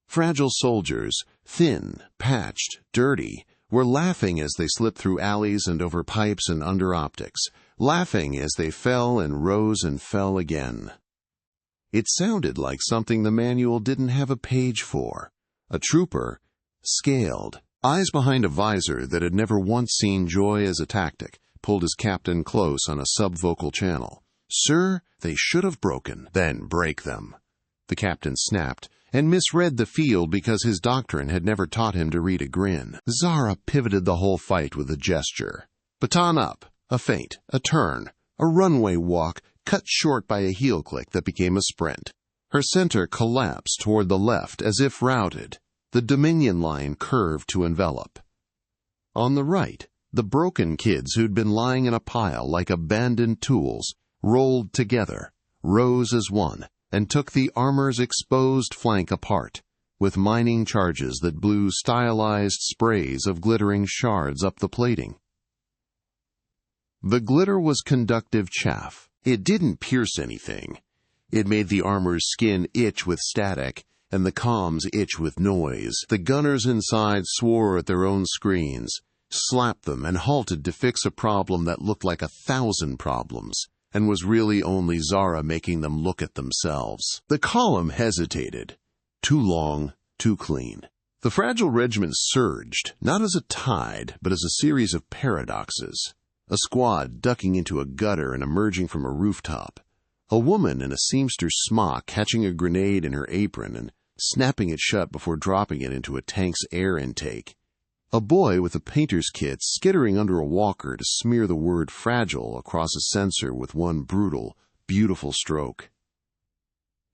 Speaker 1: Fragile soldiers, thin, patched, dirty, were laughing as they slipped through alleys and over pipes and under optics, laughing as they fell and rose and fell again. It sounded like something the manual didn't have a page for. A trooper, scaled, eyes behind a visor that had never once seen joy as a tactic, pulled his captain close on a subvocal channel. "Sir, they should have broken." "Then break them." The captain snapped, and misread the field because his doctrine had never taught him to read a grin. Zara pivoted the whole fight with a gesture. Baton up, a feint, a turn, a runway walk cut short by a heel click that became a sprint. Her center collapsed toward the left as if routed. The Dominion line curved to envelop. On the right, the broken kids who'd been lying in a pile like abandoned tools rolled together, rose as one, and took the armor's exposed flank apart, with mining charges that blew stylized sprays of glittering shards up the plating. The glitter was conductive chaff. It didn't pierce anything. It made the armor's skin itch with static, and the comms itch with noise. The gunners inside swore at their own screens, slapped them, and halted to fix a problem that looked like 1,000 problems, and was really only Zara making them look at themselves. The column hesitated. Too long, too clean. The fragile regiment surged, not as a tide, but as a series of paradoxes. A squad ducking into a gutter and emerging from a rooftop. A woman in a seamster's smock catching a grenade in her apron and snapping it shut before dropping it into a tank's air intake. A boy with a painter's kit skittering under a walker to smear the word fragile across a sensor with one brutal, beautiful stroke.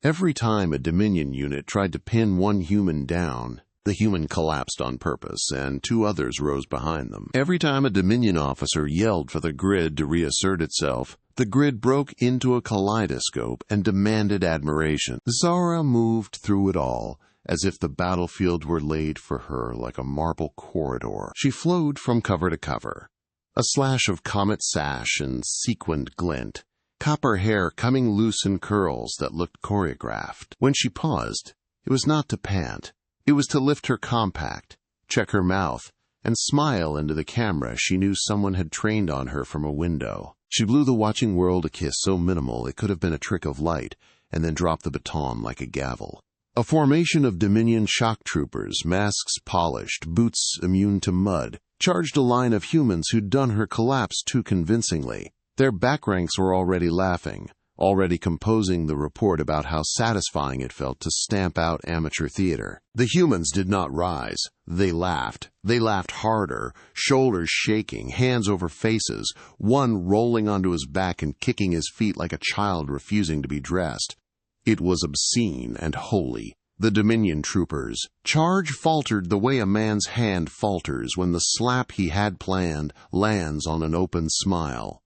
Speaker 1: Every time a Dominion unit tried to pin one human down, the human collapsed on purpose, and 2 others rose behind them. Every time a Dominion officer yelled for the grid to reassert itself, the grid broke into a kaleidoscope and demanded admiration. Zara moved through it all, as if the battlefield were laid for her like a marble corridor. She flowed from cover to cover, a slash of comet sash and sequined glint, copper hair coming loose in curls that looked choreographed. When she paused, it was not to pant. It was to lift her compact, check her mouth, and smile into the camera she knew someone had trained on her from a window. She blew the watching world a kiss so minimal it could have been a trick of light, and then dropped the baton like a gavel. A formation of Dominion shock troopers, masks polished, boots immune to mud, charged a line of humans who'd done her collapse too convincingly. Their back ranks were already laughing, already composing the report about how satisfying it felt to stamp out amateur theater. The humans did not rise. They laughed. They laughed harder, shoulders shaking, hands over faces, one rolling onto his back and kicking his feet like a child refusing to be dressed. It was obscene and holy. The Dominion troopers. Charge faltered the way a man's hand falters when the slap he had planned lands on an open smile.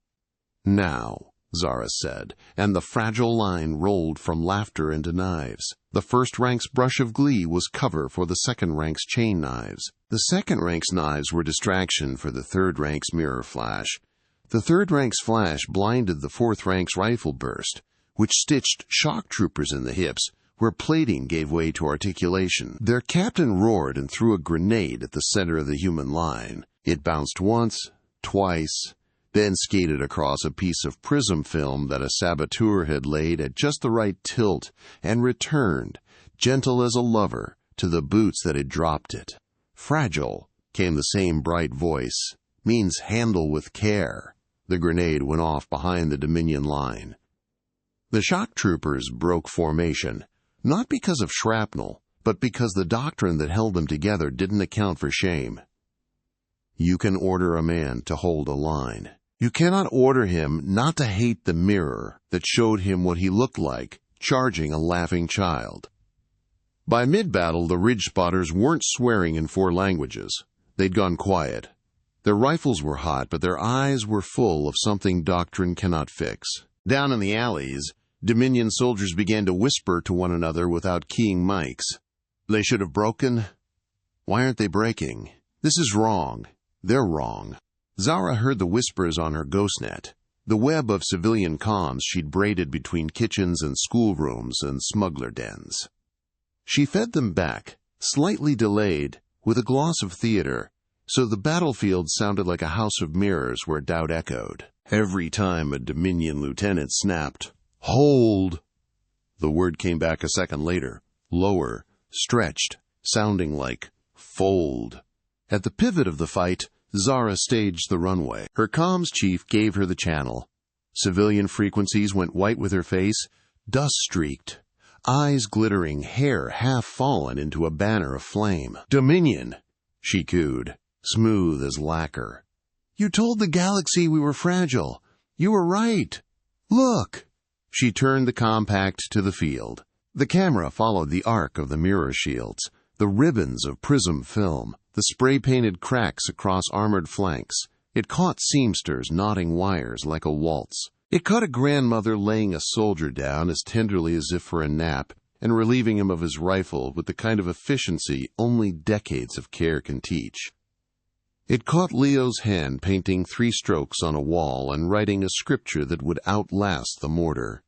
Speaker 1: "Now," Zara said, and the fragile line rolled from laughter into knives. The first rank's brush of glee was cover for the second rank's chain knives. The second rank's knives were distraction for the third rank's mirror flash. The third rank's flash blinded the fourth rank's rifle burst, which stitched shock troopers in the hips, where plating gave way to articulation. Their captain roared and threw a grenade at the center of the human line. It bounced once, twice, then skated across a piece of prism film that a saboteur had laid at just the right tilt, and returned, gentle as a lover, to the boots that had dropped it. "Fragile," came the same bright voice, "means handle with care." The grenade went off behind the Dominion line. The shock troopers broke formation, not because of shrapnel, but because the doctrine that held them together didn't account for shame. You can order a man to hold a line. You cannot order him not to hate the mirror that showed him what he looked like, charging a laughing child. By mid-battle, the ridge spotters weren't swearing in 4 languages. They'd gone quiet. Their rifles were hot, but their eyes were full of something doctrine cannot fix. Down in the alleys, Dominion soldiers began to whisper to one another without keying mics. "They should have broken. Why aren't they breaking? This is wrong. They're wrong." Zara heard the whispers on her ghostnet, the web of civilian comms she'd braided between kitchens and schoolrooms and smuggler dens. She fed them back, slightly delayed, with a gloss of theater, so the battlefield sounded like a house of mirrors where doubt echoed. Every time a Dominion lieutenant snapped, "Hold!" the word came back a second later, lower, stretched, sounding like fold. At the pivot of the fight, Zara staged the runway. Her comms chief gave her the channel. Civilian frequencies went white with her face, dust-streaked, eyes glittering, hair half fallen into a banner of flame. "Dominion," she cooed, smooth as lacquer. "You told the galaxy we were fragile. You were right. Look!" She turned the compact to the field. The camera followed the arc of the mirror shields, the ribbons of prism film, the spray-painted cracks across armored flanks. It caught seamsters knotting wires like a waltz. It caught a grandmother laying a soldier down as tenderly as if for a nap and relieving him of his rifle with the kind of efficiency only decades of care can teach. It caught Leo's hand painting 3 strokes on a wall and writing a scripture that would outlast the mortar.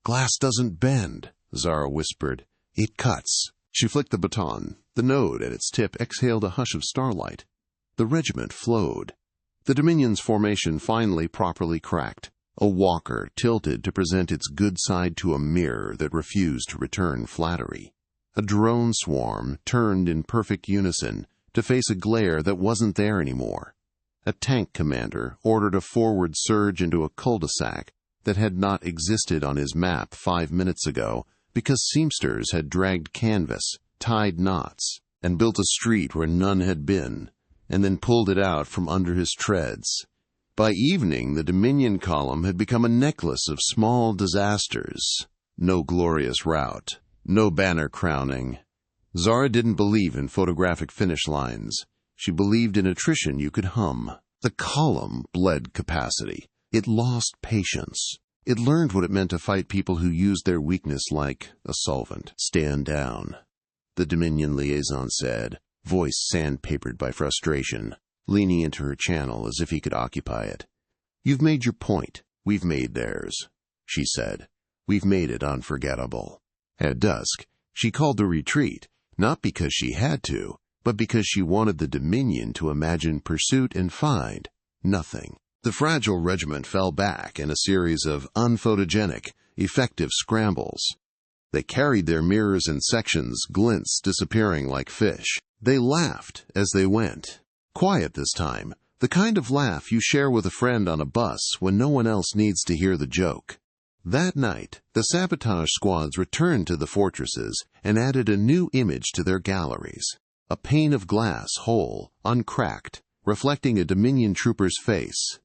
Speaker 1: "Glass doesn't bend," Zara whispered. "It cuts." She flicked the baton. The node at its tip exhaled a hush of starlight. The regiment flowed. The Dominion's formation finally properly cracked. A walker tilted to present its good side to a mirror that refused to return flattery. A drone swarm turned in perfect unison to face a glare that wasn't there anymore. A tank commander ordered a forward surge into a cul-de-sac that had not existed on his map 5 minutes ago because seamsters had dragged canvas, tied knots, and built a street where none had been, and then pulled it out from under his treads. By evening, the Dominion column had become a necklace of small disasters. No glorious rout, no banner crowning. Zara didn't believe in photographic finish lines. She believed in attrition you could hum. The column bled capacity. It lost patience. It learned what it meant to fight people who used their weakness like a solvent. "Stand down," the Dominion liaison said, voice sandpapered by frustration, leaning into her channel as if he could occupy it. "You've made your point. We've made theirs," she said. "We've made it unforgettable." At dusk, she called the retreat, not because she had to, but because she wanted the Dominion to imagine pursuit and find nothing. The fragile regiment fell back in a series of unphotogenic, effective scrambles. They carried their mirrors in sections, glints disappearing like fish. They laughed as they went. Quiet this time, the kind of laugh you share with a friend on a bus when no one else needs to hear the joke. That night, the sabotage squads returned to the fortresses and added a new image to their galleries. A pane of glass, whole, uncracked, reflecting a Dominion trooper's face.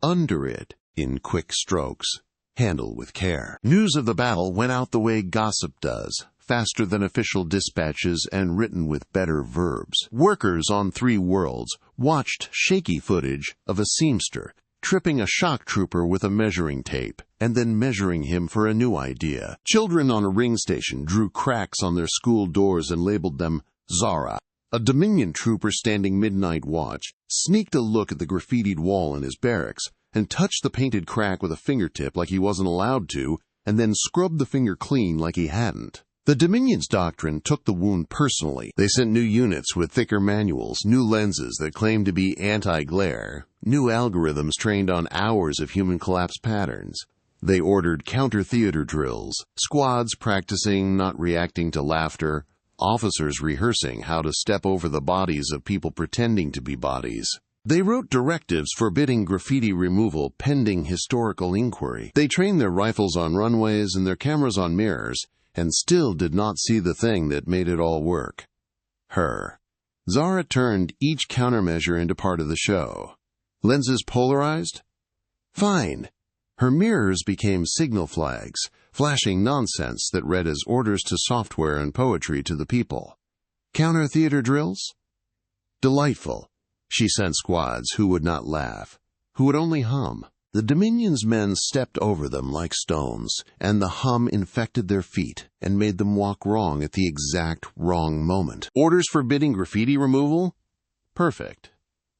Speaker 1: Under it, in quick strokes, "Handle with care." News of the battle went out the way gossip does, faster than official dispatches and written with better verbs. Workers on 3 worlds watched shaky footage of a seamster tripping a shock trooper with a measuring tape, and then measuring him for a new idea. Children on a ring station drew cracks on their school doors and labeled them Zara. A Dominion trooper standing midnight watch sneaked a look at the graffitied wall in his barracks and touched the painted crack with a fingertip like he wasn't allowed to, and then scrubbed the finger clean like he hadn't. The Dominion's doctrine took the wound personally. They sent new units with thicker manuals, new lenses that claimed to be anti-glare, new algorithms trained on hours of human collapse patterns. They ordered counter-theater drills, squads practicing not reacting to laughter, officers rehearsing how to step over the bodies of people pretending to be bodies. They wrote directives forbidding graffiti removal pending historical inquiry. They trained their rifles on runways and their cameras on mirrors, and still did not see the thing that made it all work. Her. Zara turned each countermeasure into part of the show. Lenses polarized? Fine. Her mirrors became signal flags, flashing nonsense that read as orders to software and poetry to the people. Counter-theater drills? Delightful. She sent squads who would not laugh, who would only hum. The Dominion's men stepped over them like stones, and the hum infected their feet and made them walk wrong at the exact wrong moment. Orders forbidding graffiti removal? Perfect.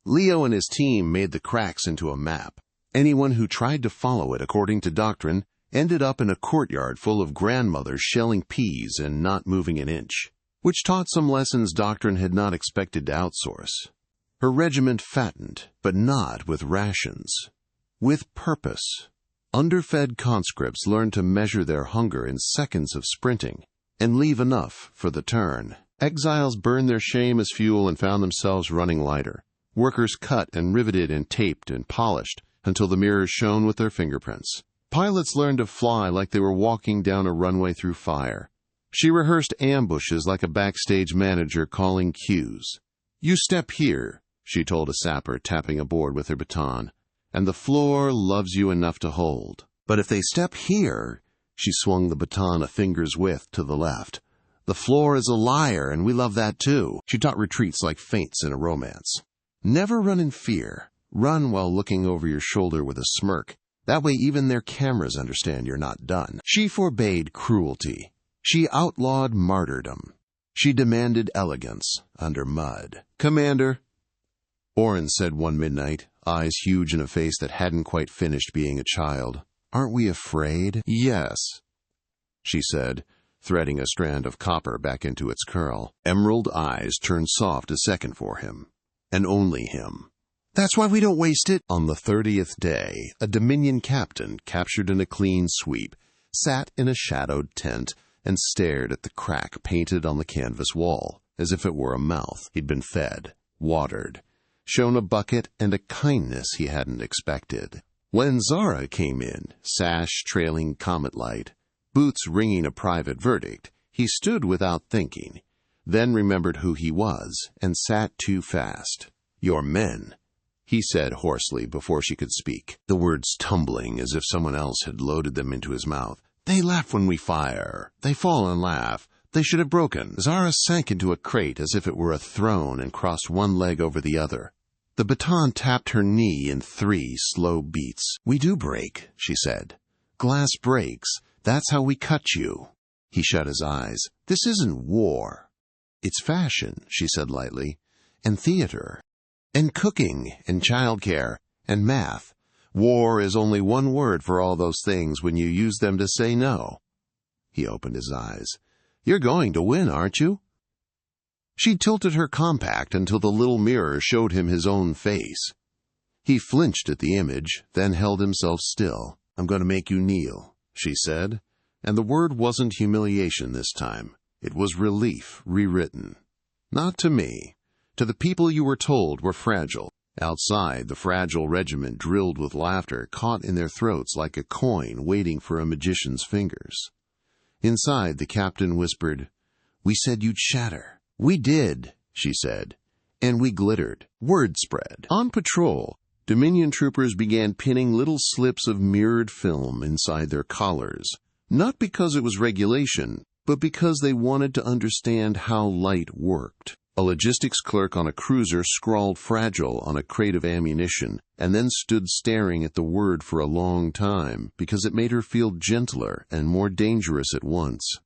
Speaker 1: Leo and his team made the cracks into a map. Anyone who tried to follow it according to doctrine ended up in a courtyard full of grandmothers shelling peas and not moving an inch, which taught some lessons doctrine had not expected to outsource. Her regiment fattened, but not with rations. With purpose. Underfed conscripts learned to measure their hunger in seconds of sprinting and leave enough for the turn. Exiles burned their shame as fuel and found themselves running lighter. Workers cut and riveted and taped and polished until the mirrors shone with their fingerprints. Pilots learned to fly like they were walking down a runway through fire. She rehearsed ambushes like a backstage manager calling cues. "You step here," she told a sapper, tapping a board with her baton, "and the floor loves you enough to hold. But if they step here," she swung the baton a finger's width to the left, "the floor is a liar, and we love that too." She taught retreats like feints in a romance. Never run in fear. Run while looking over your shoulder with a smirk. That way even their cameras understand you're not done. She forbade cruelty. She outlawed martyrdom. She demanded elegance under mud. "Commander," Oren said one midnight, eyes huge in a face that hadn't quite finished being a child, "aren't we afraid?" "Yes," she said, threading a strand of copper back into its curl. Emerald eyes turned soft a second for him, and only him. "That's why we don't waste it." On the 30th day, a Dominion captain, captured in a clean sweep, sat in a shadowed tent and stared at the crack painted on the canvas wall, as if it were a mouth. He'd been fed, watered, shown a bucket and a kindness he hadn't expected. When Zara came in, sash trailing comet light, boots ringing a private verdict, he stood without thinking, then remembered who he was and sat too fast. "Your men," he said hoarsely before she could speak, the words tumbling as if someone else had loaded them into his mouth. "They laugh when we fire. They fall and laugh. They should have broken." Zara sank into a crate as if it were a throne and crossed one leg over the other. The baton tapped her knee in 3 slow beats. "We do break," she said. "Glass breaks. That's how we cut you." He shut his eyes. "This isn't war. It's fashion," she said lightly, "and theater, and cooking, and childcare, and math. War is only one word for all those things when you use them to say no." He opened his eyes. "You're going to win, aren't you?" She tilted her compact until the little mirror showed him his own face. He flinched at the image, then held himself still. "I'm going to make you kneel," she said, and the word wasn't humiliation this time. It was relief rewritten. "Not to me. To the people you were told were fragile." Outside, the fragile regiment drilled with laughter caught in their throats like a coin waiting for a magician's fingers. Inside, the captain whispered, "We said you'd shatter." "We did," she said, "and we glittered." Word spread. On patrol, Dominion troopers began pinning little slips of mirrored film inside their collars, not because it was regulation, but because they wanted to understand how light worked. A logistics clerk on a cruiser scrawled fragile on a crate of ammunition and then stood staring at the word for a long time because it made her feel gentler and more dangerous at once.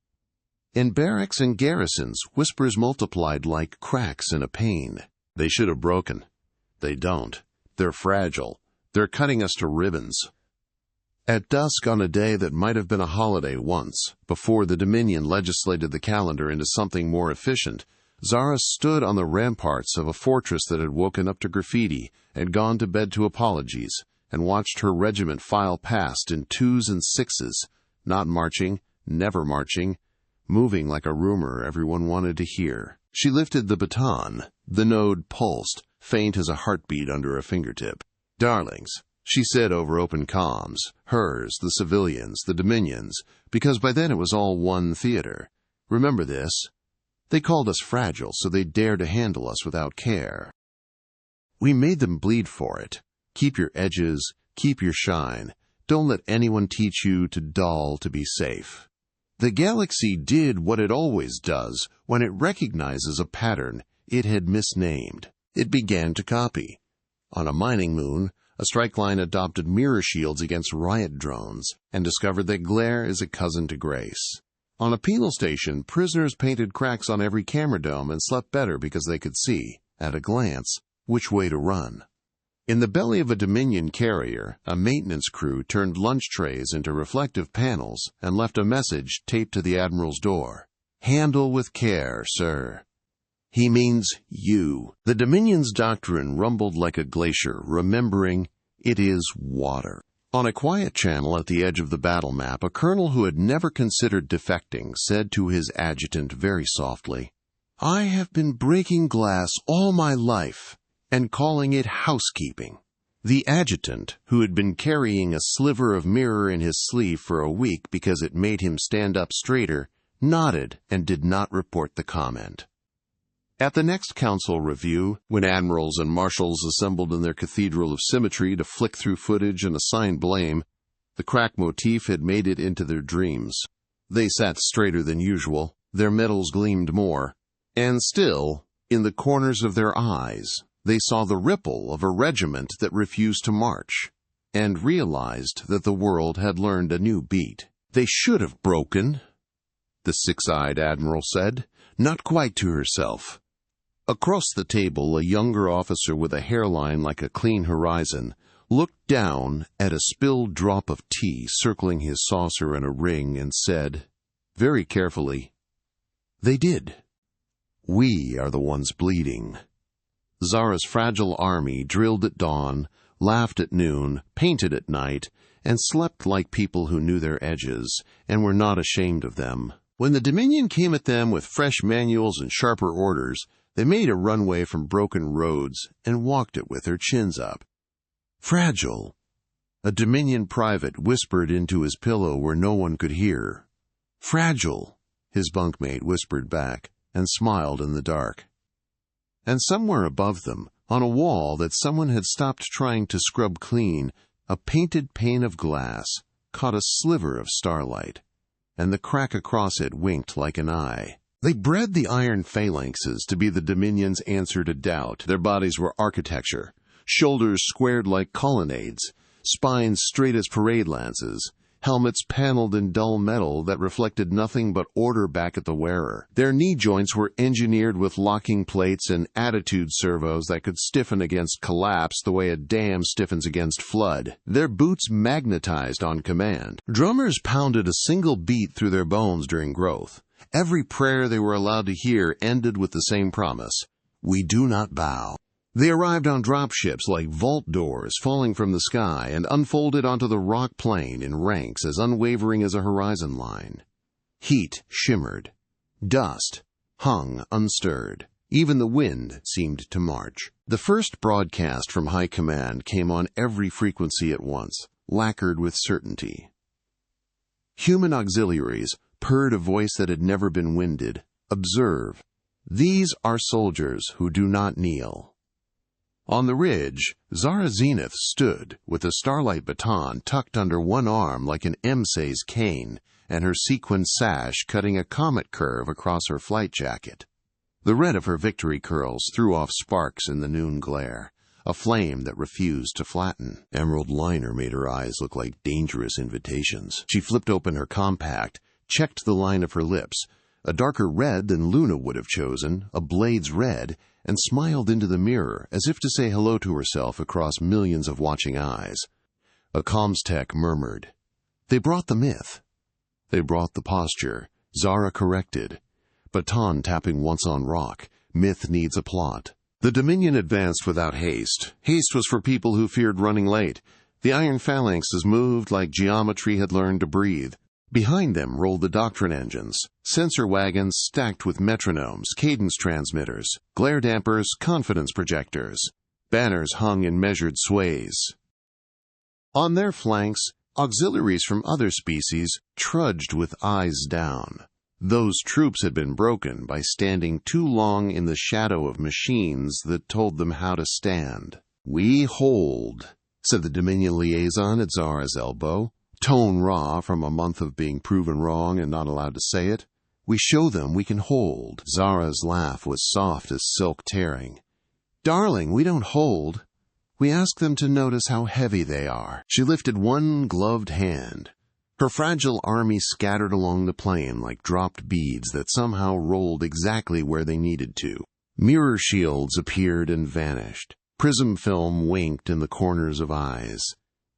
Speaker 1: In barracks and garrisons, whispers multiplied like cracks in a pane. "They should have broken. They don't. They're fragile. They're cutting us to ribbons." At dusk on a day that might have been a holiday once, before the Dominion legislated the calendar into something more efficient, Zara stood on the ramparts of a fortress that had woken up to graffiti and gone to bed to apologies, and watched her regiment file past in 2s and 6s, not marching, never marching, moving like a rumor everyone wanted to hear. She lifted the baton. The node pulsed, faint as a heartbeat under a fingertip. "Darlings," she said over open comms, hers, the civilians, the Dominions, because by then it was all one theater. "Remember this. They called us fragile, so they dare to handle us without care. We made them bleed for it. Keep your edges, keep your shine. Don't let anyone teach you to dull to be safe." The galaxy did what it always does when it recognizes a pattern it had misnamed. It began to copy. On a mining moon, a strike line adopted mirror shields against riot drones and discovered that glare is a cousin to grace. On a penal station, prisoners painted cracks on every camera dome and slept better because they could see, at a glance, which way to run. In the belly of a Dominion carrier, a maintenance crew turned lunch trays into reflective panels and left a message taped to the Admiral's door. "Handle with care, sir. He means you." The Dominion's doctrine rumbled like a glacier, remembering it is water. On a quiet channel at the edge of the battle map, a colonel who had never considered defecting said to his adjutant very softly, "I have been breaking glass all my life and calling it housekeeping. The adjutant, who had been carrying a sliver of mirror in his sleeve for a week because it made him stand up straighter, nodded and did not report the comment. At the next council review, when admirals and marshals assembled in their cathedral of symmetry to flick through footage and assign blame, the crack motif had made it into their dreams. They sat straighter than usual, their medals gleamed more, and still, in the corners of their eyes, they saw the ripple of a regiment that refused to march, and realized that the world had learned a new beat. They should have broken, the six-eyed admiral said, not quite to herself. Across the table, a younger officer with a hairline like a clean horizon looked down at a spilled drop of tea circling his saucer in a ring and said, very carefully, "They did. We are the ones bleeding." Zara's fragile army drilled at dawn, laughed at noon, painted at night, and slept like people who knew their edges and were not ashamed of them. When the Dominion came at them with fresh manuals and sharper orders, they made a runway from broken roads and walked it with their chins up. Fragile, a Dominion private whispered into his pillow where no one could hear. Fragile, his bunkmate whispered back and smiled in the dark. And somewhere above them, on a wall that someone had stopped trying to scrub clean, a painted pane of glass caught a sliver of starlight, and the crack across it winked like an eye. They bred the iron phalanxes to be the Dominion's answer to doubt. Their bodies were architecture, shoulders squared like colonnades, spines straight as parade lances, helmets paneled in dull metal that reflected nothing but order back at the wearer. Their knee joints were engineered with locking plates and attitude servos that could stiffen against collapse the way a dam stiffens against flood. Their boots magnetized on command. Drummers pounded a single beat through their bones during growth. Every prayer they were allowed to hear ended with the same promise: "We do not bow." They arrived on dropships like vault doors falling from the sky and unfolded onto the rock plain in ranks as unwavering as a horizon line. Heat shimmered. Dust hung unstirred. Even the wind seemed to march. The first broadcast from high command came on every frequency at once, lacquered with certainty. Human auxiliaries purred a voice that had never been winded. "Observe. These are soldiers who do not kneel." On the ridge, Zara Zenith stood, with a Starlight baton tucked under one arm like an Emsay's cane, and her sequined sash cutting a comet curve across her flight jacket. The red of her victory curls threw off sparks in the noon glare, a flame that refused to flatten. Emerald liner made her eyes look like dangerous invitations. She flipped open her compact, checked the line of her lips, a darker red than Luna would have chosen, a blade's red, and smiled into the mirror as if to say hello to herself across millions of watching eyes. A comms tech murmured, "They brought the myth." They brought the posture. Zara corrected. Baton tapping once on rock. Myth needs a plot. The Dominion advanced without haste. Haste was for people who feared running late. The iron phalanxes moved like geometry had learned to breathe. Behind them rolled the doctrine engines, sensor wagons stacked with metronomes, cadence transmitters, glare dampers, confidence projectors. Banners hung in measured sways. On their flanks, auxiliaries from other species trudged with eyes down. Those troops had been broken by standing too long in the shadow of machines that told them how to stand. "We hold," said the Dominion liaison at Zara's elbow. Tone raw from a month of being proven wrong and not allowed to say it. "We show them we can hold." Zara's laugh was soft as silk tearing. "Darling, we don't hold. We ask them to notice how heavy they are." She lifted one gloved hand. Her fragile army scattered along the plain like dropped beads that somehow rolled exactly where they needed to. Mirror shields appeared and vanished. Prism film winked in the corners of eyes.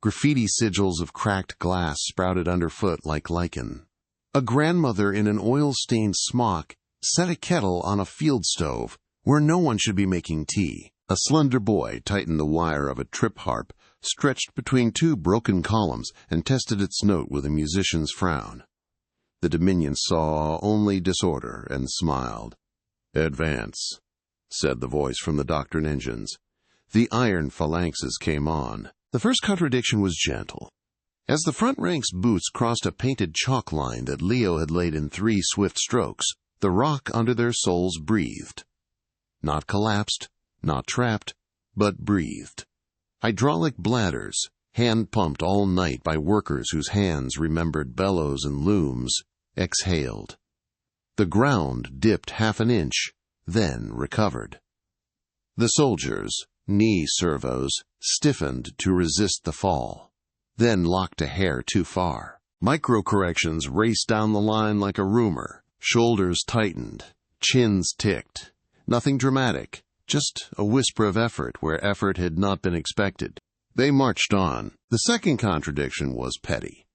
Speaker 1: Graffiti sigils of cracked glass sprouted underfoot like lichen. A grandmother in an oil-stained smock set a kettle on a field stove where no one should be making tea. A slender boy tightened the wire of a trip harp stretched between two broken columns and tested its note with a musician's frown. The Dominion saw only disorder and smiled. "Advance," said the voice from the doctrine engines. The iron phalanxes came on. The first contradiction was gentle. As the front rank's boots crossed a painted chalk line that Leo had laid in 3 swift strokes, the rock under their soles breathed. Not collapsed, not trapped, but breathed. Hydraulic bladders, hand-pumped all night by workers whose hands remembered bellows and looms, exhaled. The ground dipped half an inch, then recovered. The soldiers, knee servos, stiffened to resist the fall, then locked a hair too far. Micro-corrections raced down the line like a rumor. Shoulders tightened, chins ticked. Nothing dramatic, just a whisper of effort where effort had not been expected. They marched on. The second contradiction was petty.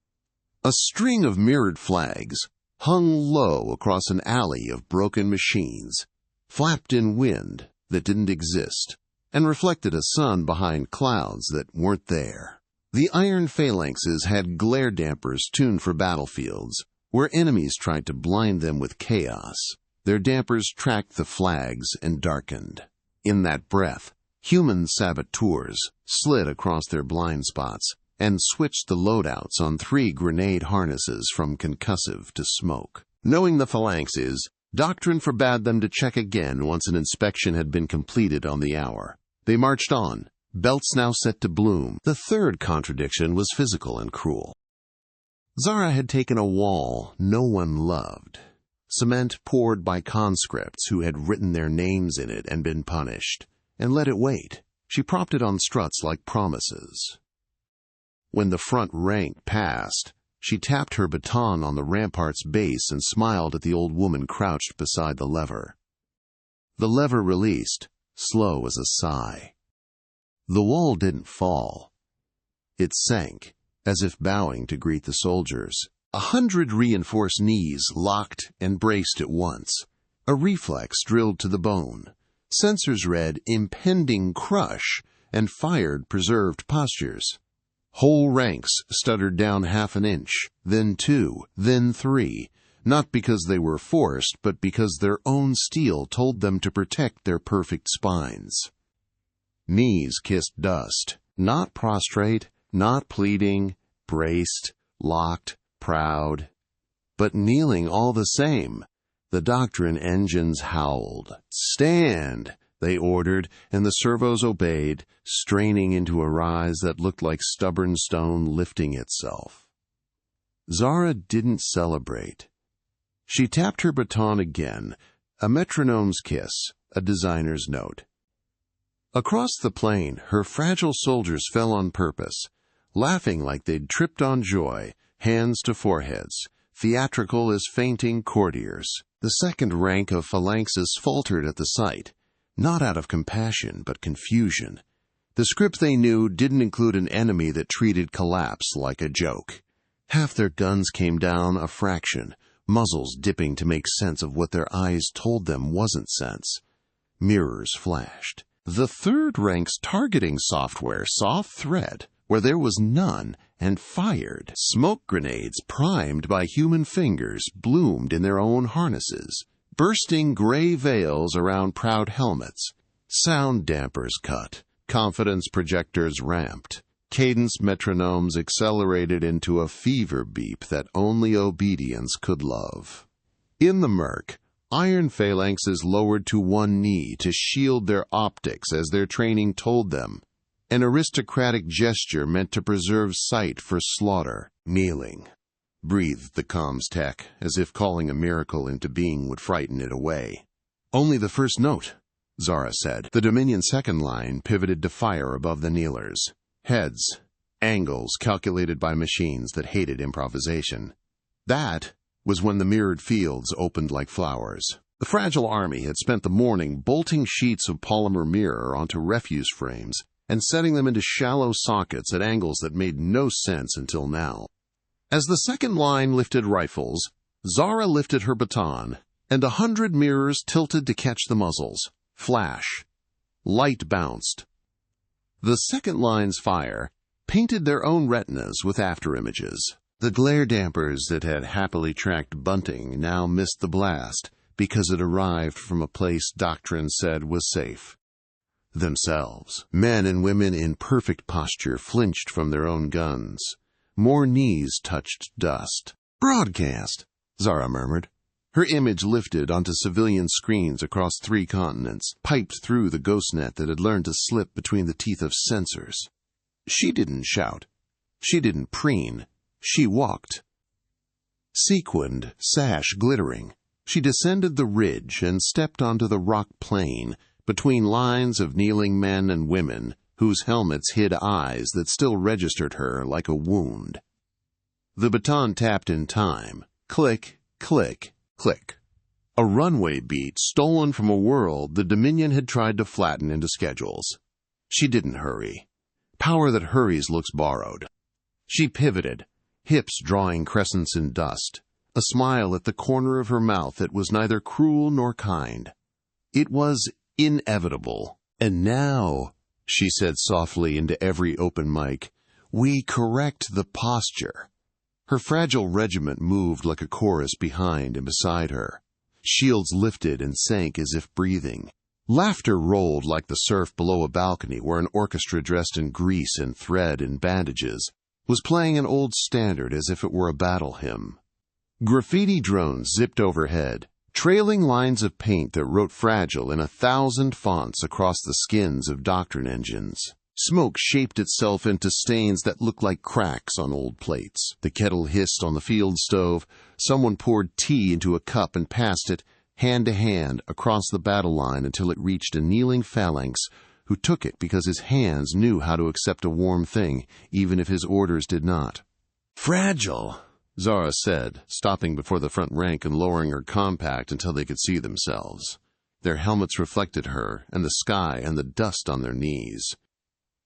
Speaker 1: A string of mirrored flags hung low across an alley of broken machines, flapped in wind that didn't exist, and reflected a sun behind clouds that weren't there. The iron phalanxes had glare dampers tuned for battlefields, where enemies tried to blind them with chaos. Their dampers tracked the flags and darkened. In that breath, human saboteurs slid across their blind spots and switched the loadouts on 3 grenade harnesses from concussive to smoke. Knowing the phalanxes, doctrine forbade them to check again once an inspection had been completed on the hour. They marched on, belts now set to bloom. The third contradiction was physical and cruel. Zara had taken a wall no one loved, cement poured by conscripts who had written their names in it and been punished, and let it wait. She propped it on struts like promises. When the front rank passed, she tapped her baton on the rampart's base and smiled at the old woman crouched beside the lever. The lever released, slow as a sigh. The wall didn't fall. It sank, as if bowing to greet the soldiers. 100 reinforced knees locked and braced at once. A reflex drilled to the bone. Sensors read impending crush and fired preserved postures. Whole ranks stuttered down half an inch, then 2, then 3, not because they were forced, but because their own steel told them to protect their perfect spines. Knees kissed dust, not prostrate, not pleading, braced, locked, proud, but kneeling all the same. The doctrine engines howled. "Stand!" they ordered, and the servos obeyed, straining into a rise that looked like stubborn stone lifting itself. Zara didn't celebrate. She tapped her baton again, a metronome's kiss, a designer's note. Across the plain, her fragile soldiers fell on purpose, laughing like they'd tripped on joy, hands to foreheads, theatrical as fainting courtiers. The second rank of phalanxes faltered at the sight, not out of compassion but confusion. The script they knew didn't include an enemy that treated collapse like a joke. Half their guns came down a fraction, muzzles dipping to make sense of what their eyes told them wasn't sense. Mirrors flashed. The third rank's targeting software saw threat where there was none and fired. Smoke grenades primed by human fingers bloomed in their own harnesses, bursting gray veils around proud helmets. Sound dampers cut, confidence projectors ramped, cadence metronomes accelerated into a fever beep that only obedience could love. In the murk, iron phalanxes lowered to one knee to shield their optics as their training told them, an aristocratic gesture meant to preserve sight for slaughter. "Kneeling," breathed the comms tech, as if calling a miracle into being would frighten it away. "Only the first note," Zara said. The Dominion second line pivoted to fire above the kneelers. Heads, angles calculated by machines that hated improvisation. That was when the mirrored fields opened like flowers. The fragile army had spent the morning bolting sheets of polymer mirror onto refuse frames and setting them into shallow sockets at angles that made no sense until now. As the second line lifted rifles, Zara lifted her baton, and 100 mirrors tilted to catch the muzzles. Flash. Light bounced. The second line's fire painted their own retinas with afterimages. The glare dampers that had happily tracked bunting now missed the blast because it arrived from a place doctrine said was safe. Themselves. Men and women in perfect posture flinched from their own guns. More knees touched dust. "Broadcast," Zara murmured. Her image lifted onto civilian screens across 3 continents, piped through the ghost net that had learned to slip between the teeth of sensors. She didn't shout. She didn't preen. She walked. Sequined, sash glittering, she descended the ridge and stepped onto the rock plain between lines of kneeling men and women whose helmets hid eyes that still registered her like a wound. The baton tapped in time. Click, click, click. A runway beat stolen from a world the Dominion had tried to flatten into schedules. She didn't hurry. Power that hurries looks borrowed. She pivoted, hips drawing crescents in dust, a smile at the corner of her mouth that was neither cruel nor kind. It was inevitable. "And now," she said softly into every open mic, "we correct the posture." Her fragile regiment moved like a chorus behind and beside her. Shields lifted and sank as if breathing. Laughter rolled like the surf below a balcony where an orchestra dressed in grease and thread and bandages was playing an old standard as if it were a battle hymn. Graffiti drones zipped overhead, trailing lines of paint that wrote fragile in 1,000 fonts across the skins of doctrine engines. Smoke shaped itself into stains that looked like cracks on old plates. The kettle hissed on the field stove. Someone poured tea into a cup and passed it, hand to hand, across the battle line until it reached a kneeling phalanx who took it because his hands knew how to accept a warm thing, even if his orders did not. "Fragile," Zara said, stopping before the front rank and lowering her compact until they could see themselves. Their helmets reflected her, and the sky, and the dust on their knees.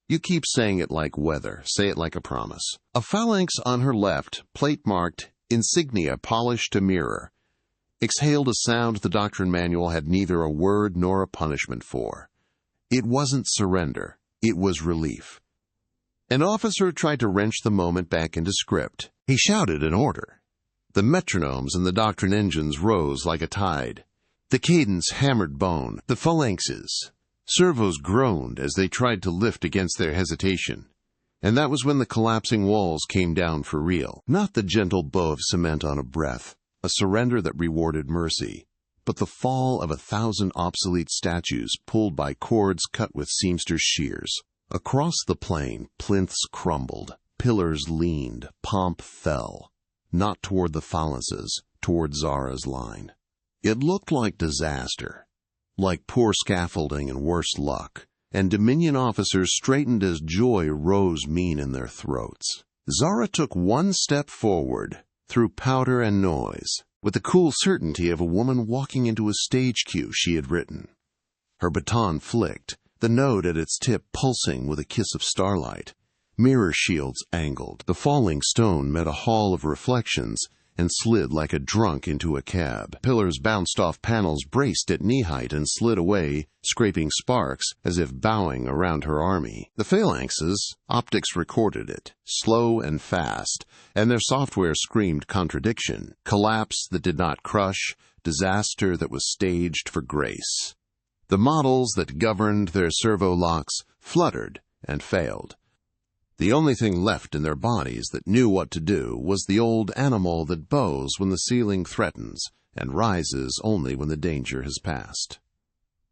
Speaker 1: "You keep saying it like weather. Say it like a promise." A phalanx on her left, plate-marked, insignia polished to mirror, exhaled a sound the doctrine manual had neither a word nor a punishment for. It wasn't surrender. It was relief. An officer tried to wrench the moment back into script. He shouted an order. The metronomes and the doctrine engines rose like a tide. The cadence hammered bone. The phalanxes. Servos groaned as they tried to lift against their hesitation. And that was when the collapsing walls came down for real. Not the gentle bow of cement on a breath, a surrender that rewarded mercy, but the fall of 1,000 obsolete statues pulled by cords cut with seamster's shears. Across the plain, plinths crumbled, pillars leaned, pomp fell, not toward the phalanxes, toward Zara's line. It looked like disaster, like poor scaffolding and worse luck, and Dominion officers straightened as joy rose mean in their throats. Zara took one step forward, through powder and noise, with the cool certainty of a woman walking into a stage cue she had written. Her baton flicked, the node at its tip pulsing with a kiss of starlight. Mirror shields angled. The falling stone met a hall of reflections and slid like a drunk into a cab. Pillars bounced off panels braced at knee height and slid away, scraping sparks as if bowing around her army. The phalanxes, optics recorded it, slow and fast, and their software screamed contradiction, collapse that did not crush, disaster that was staged for grace. The models that governed their servo locks fluttered and failed. The only thing left in their bodies that knew what to do was the old animal that bows when the ceiling threatens and rises only when the danger has passed.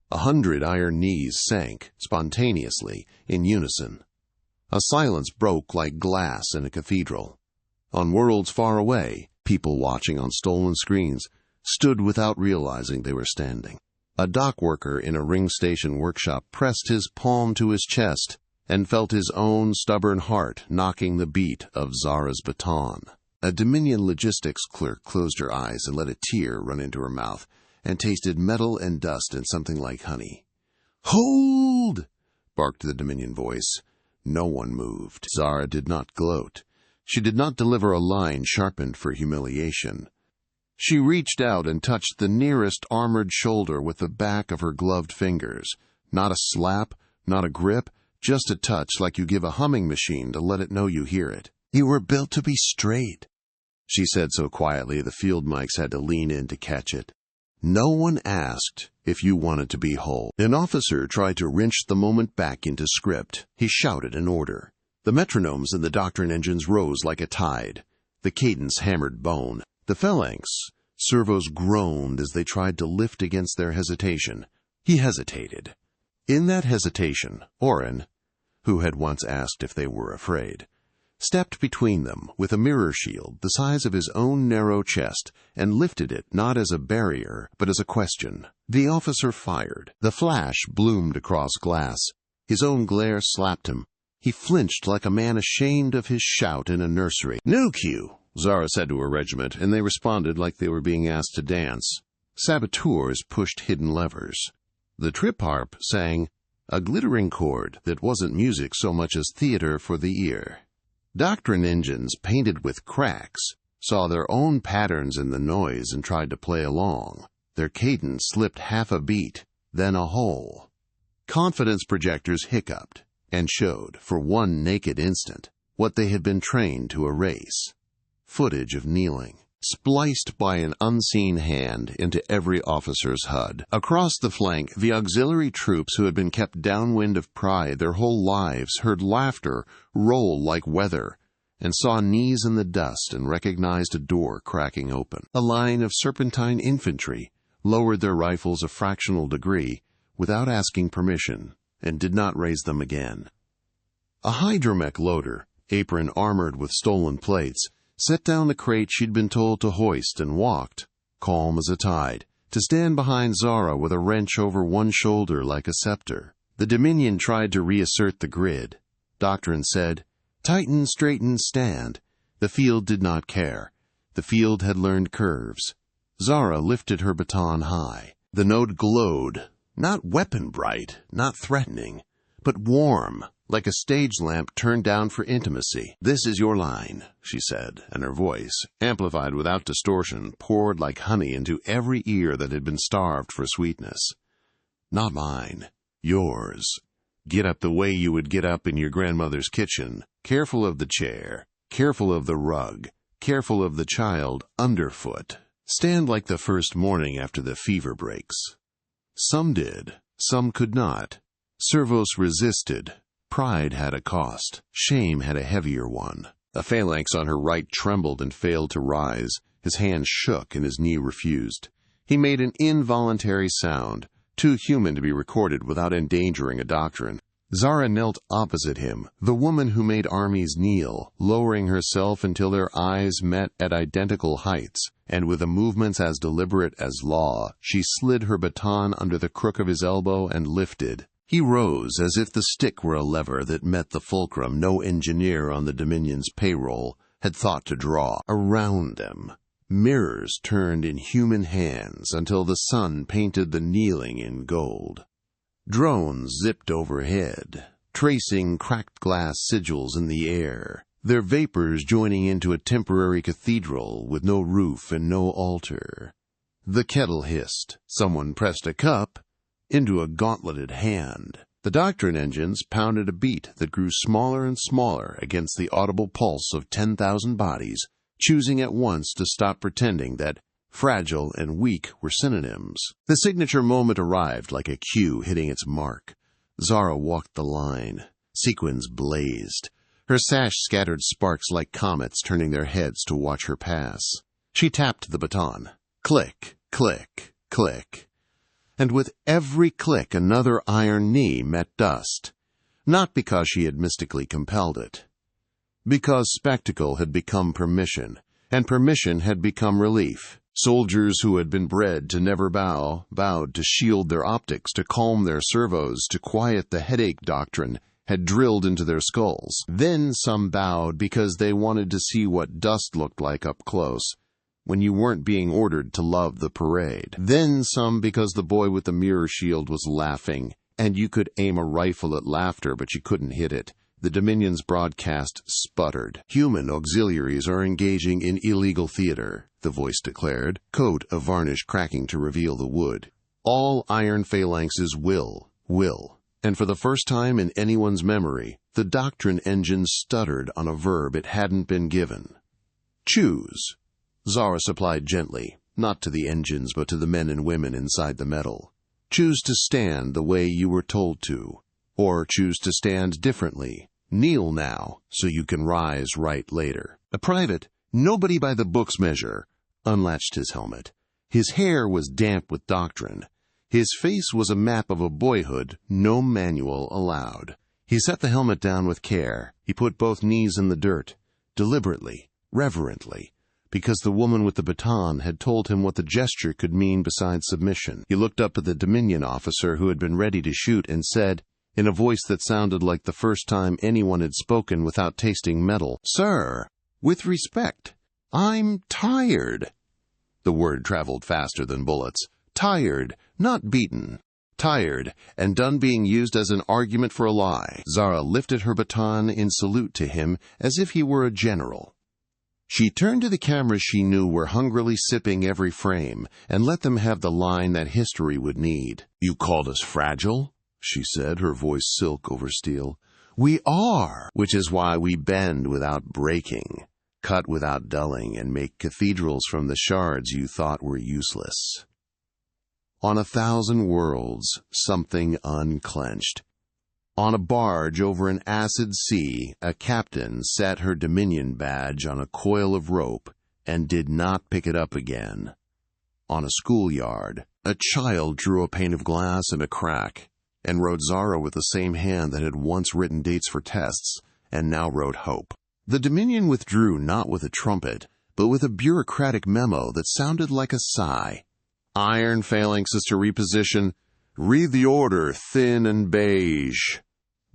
Speaker 1: 100 iron knees sank, spontaneously, in unison. A silence broke like glass in a cathedral. On worlds far away, people watching on stolen screens stood without realizing they were standing. A dock worker in a ring station workshop pressed his palm to his chest and felt his own stubborn heart knocking the beat of Zara's baton. A Dominion logistics clerk closed her eyes and let a tear run into her mouth and tasted metal and dust and something like honey. "Hold!" barked the Dominion voice. No one moved. Zara did not gloat. She did not deliver a line sharpened for humiliation. She reached out and touched the nearest armored shoulder with the back of her gloved fingers. Not a slap, not a grip, just a touch like you give a humming machine to let it know you hear it. "You were built to be straight," she said so quietly the field mics had to lean in to catch it. No one asked. if you wanted to be whole. An officer tried to wrench the moment back into script. He shouted an order. The metronomes in the doctrine engines rose like a tide. The cadence hammered bone. The phalanx servos groaned as they tried to lift against their hesitation. He hesitated. In that hesitation, Oren, who had once asked if they were afraid, stepped between them with a mirror shield the size of his own narrow chest and lifted it not as a barrier but as a question. The officer fired. The flash bloomed across glass. His own glare slapped him. He flinched like a man ashamed of his shout in a nursery. "New cue," Zara said to her regiment, and they responded like they were being asked to dance. Saboteurs pushed hidden levers. The trip harp sang a glittering chord that wasn't music so much as theater for the ear. Doctrine engines, painted with cracks, saw their own patterns in the noise and tried to play along. Their cadence slipped half a beat, then a whole. Confidence projectors hiccuped and showed, for one naked instant, what they had been trained to erase. Footage of kneeling, spliced by an unseen hand into every officer's HUD. Across the flank, the auxiliary troops who had been kept downwind of pride their whole lives heard laughter roll like weather, and saw knees in the dust and recognized a door cracking open. A line of serpentine infantry lowered their rifles a fractional degree without asking permission, and did not raise them again. A hydromech loader, apron armored with stolen plates, set down the crate she'd been told to hoist and walked, calm as a tide, to stand behind Zara with a wrench over one shoulder like a scepter. The Dominion tried to reassert the grid. Doctrine said, "Tighten, straighten, stand." The field did not care. The field had learned curves. Zara lifted her baton high. The note glowed, not weapon bright, not threatening, but warm, like a stage lamp turned down for intimacy. "This is your line," she said, and her voice, amplified without distortion, poured like honey into every ear that had been starved for sweetness. "Not mine. Yours. Get up the way you would get up in your grandmother's kitchen, careful of the chair, careful of the rug, careful of the child underfoot. Stand like the first morning after the fever breaks." Some did, some could not. Servos resisted. Pride had a cost. Shame had a heavier one. A phalanx on her right trembled and failed to rise. His hand shook and his knee refused. He made an involuntary sound, too human to be recorded without endangering a doctrine. Zara knelt opposite him, the woman who made armies kneel, lowering herself until their eyes met at identical heights, and with a movements as deliberate as law, she slid her baton under the crook of his elbow and lifted. He rose as if the stick were a lever that met the fulcrum no engineer on the Dominion's payroll had thought to draw. Around them, mirrors turned in human hands until the sun painted the kneeling in gold. Drones zipped overhead, tracing cracked glass sigils in the air, their vapors joining into a temporary cathedral with no roof and no altar. The kettle hissed. Someone pressed a cup into a gauntleted hand. The doctrine engines pounded a beat that grew smaller and smaller against the audible pulse of 10,000 bodies, choosing at once to stop pretending that fragile and weak were synonyms. The signature moment arrived like a cue hitting its mark. Zara walked the line. Sequins blazed. Her sash scattered sparks like comets turning their heads to watch her pass. She tapped the baton. Click, click, click. And with every click another iron knee met dust. Not because she had mystically compelled it. Because spectacle had become permission, and permission had become relief. Soldiers who had been bred to never bow, bowed to shield their optics, to calm their servos, to quiet the headache doctrine, had drilled into their skulls. Then some bowed because they wanted to see what dust looked like up close, when you weren't being ordered to love the parade. Then some because the boy with the mirror shield was laughing, and you could aim a rifle at laughter, but you couldn't hit it. The Dominion's broadcast sputtered. "Human auxiliaries are engaging in illegal theater," the voice declared, coat of varnish cracking to reveal the wood. "All iron phalanxes will. And for the first time in anyone's memory, the doctrine engine stuttered on a verb it hadn't been given. Choose." Zara supplied gently, not to the engines but to the men and women inside the metal. Choose to stand the way you were told to, or choose to stand differently. Kneel now, so you can rise right later. A private, nobody by the book's measure, unlatched his helmet. His hair was damp with doctrine. His face was a map of a boyhood, no manual allowed. He set the helmet down with care. He put both knees in the dirt, deliberately, reverently, because the woman with the baton had told him what the gesture could mean besides submission. He looked up at the Dominion officer who had been ready to shoot and said, in a voice that sounded like the first time anyone had spoken without tasting metal, "Sir, with respect, I'm tired." The word traveled faster than bullets. Tired, not beaten. Tired, and done being used as an argument for a lie. Zara lifted her baton in salute to him as if he were a general. She turned to the cameras she knew were hungrily sipping every frame and let them have the line that history would need. "You called us fragile?" she said, her voice silk over steel. "We are, which is why we bend without breaking, cut without dulling, and make cathedrals from the shards you thought were useless." On 1,000 worlds, something unclenched. On a barge over an acid sea, a captain set her Dominion badge on a coil of rope and did not pick it up again. On a schoolyard, a child drew a pane of glass and a crack, and wrote Zara with the same hand that had once written dates for tests, and now wrote hope. The Dominion withdrew not with a trumpet, but with a bureaucratic memo that sounded like a sigh. "Iron phalanxes to reposition. Read the order, thin and beige.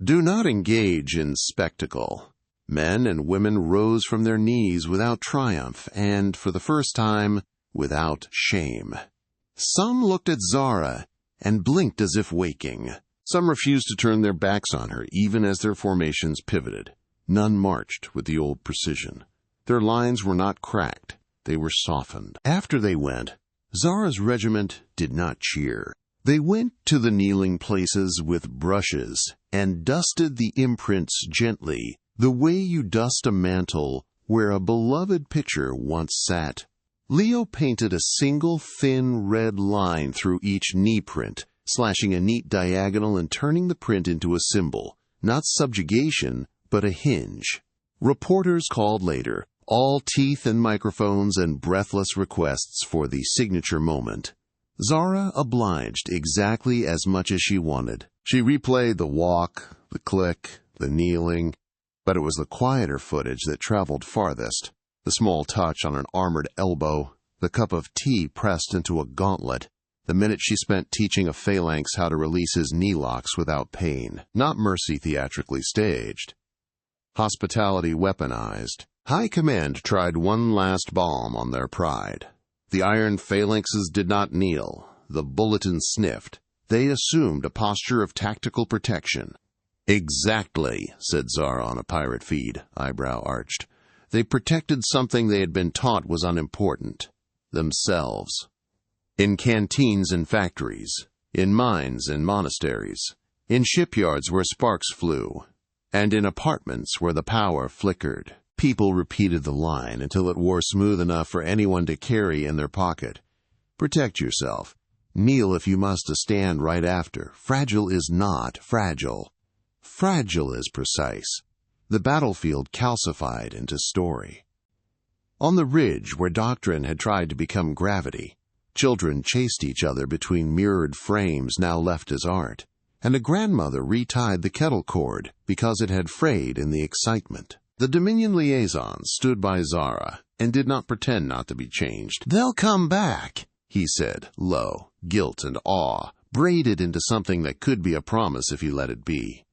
Speaker 1: Do not engage in spectacle." Men and women rose from their knees without triumph, and, for the first time, without shame. Some looked at Zara and blinked as if waking. Some refused to turn their backs on her, even as their formations pivoted. None marched with the old precision. Their lines were not cracked, they were softened. After they went, Zara's regiment did not cheer. They went to the kneeling places with brushes and dusted the imprints gently, the way you dust a mantle where a beloved picture once sat. Leo painted a single thin red line through each knee print, slashing a neat diagonal and turning the print into a symbol, not subjugation, but a hinge. Reporters called later, all teeth and microphones and breathless requests for the signature moment. Zara obliged exactly as much as she wanted. She replayed the walk, the click, the kneeling, but it was the quieter footage that traveled farthest. The small touch on an armored elbow, the cup of tea pressed into a gauntlet, the minute she spent teaching a phalanx how to release his knee locks without pain. Not mercy theatrically staged. Hospitality weaponized. High Command tried one last balm on their pride. The iron phalanxes did not kneel. The bulletin sniffed. They assumed a posture of tactical protection. "Exactly," said Zara on a pirate feed, eyebrow arched. They protected something they had been taught was unimportant. Themselves. In canteens and factories. In mines and monasteries. In shipyards where sparks flew. And in apartments where the power flickered. People repeated the line until it wore smooth enough for anyone to carry in their pocket. Protect yourself. Kneel if you must to stand right after. Fragile is not fragile. Fragile is precise. The battlefield calcified into story. On the ridge where doctrine had tried to become gravity, children chased each other between mirrored frames now left as art, and a grandmother retied the kettle cord because it had frayed in the excitement. The Dominion liaison stood by Zara and did not pretend not to be changed. "They'll come back," he said, low, guilt and awe, braided into something that could be a promise if he let it be.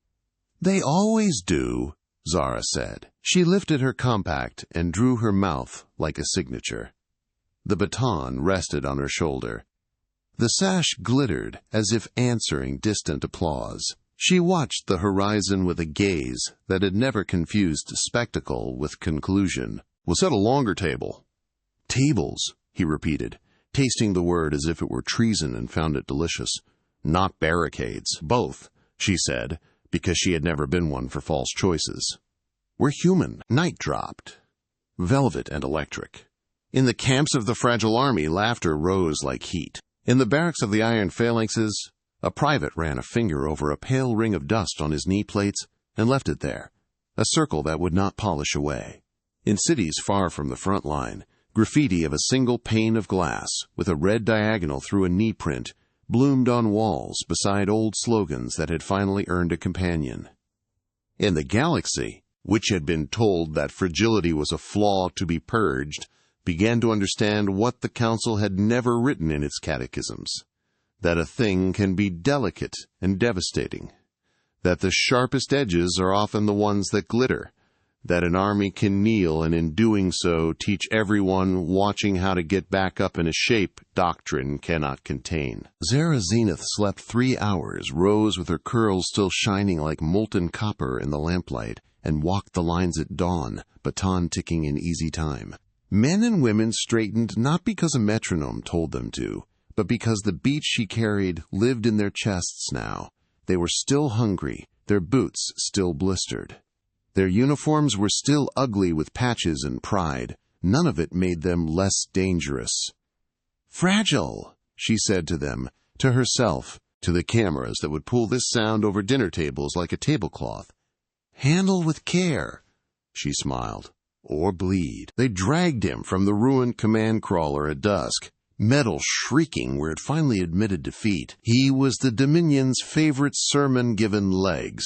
Speaker 1: "They always do," Zara said. She lifted her compact and drew her mouth like a signature. The baton rested on her shoulder. The sash glittered as if answering distant applause. She watched the horizon with a gaze that had never confused spectacle with conclusion. "We'll set a longer table." "Tables," he repeated, tasting the word as if it were treason and found it delicious. "Not barricades." "Both," she said, because she had never been one for false choices. "We're human." Night dropped, velvet and electric. In the camps of the fragile army, laughter rose like heat. In the barracks of the iron phalanxes, A private ran a finger over a pale ring of dust on his knee plates and left it there, a circle that would not polish away. In cities far from the front line, graffiti of a single pane of glass with a red diagonal through a knee print bloomed on walls beside old slogans that had finally earned a companion. In the galaxy, which had been told that fragility was a flaw to be purged, began to understand what the Council had never written in its catechisms, that a thing can be delicate and devastating, that the sharpest edges are often the ones that glitter, that an army can kneel and in doing so teach everyone watching how to get back up in a shape doctrine cannot contain. Zara Zenith slept 3 hours, rose with her curls still shining like molten copper in the lamplight, and walked the lines at dawn, baton ticking in easy time. Men and women straightened not because a metronome told them to, but because the beat she carried lived in their chests now. They were still hungry, their boots still blistered. Their uniforms were still ugly with patches and pride. None of it made them less dangerous. "Fragile," she said to them, to herself, to the cameras that would pull this sound over dinner tables like a tablecloth. "Handle with care," she smiled, "or bleed." They dragged him from the ruined command crawler at dusk, metal shrieking where it finally admitted defeat. He was the Dominion's favorite sermon-given legs.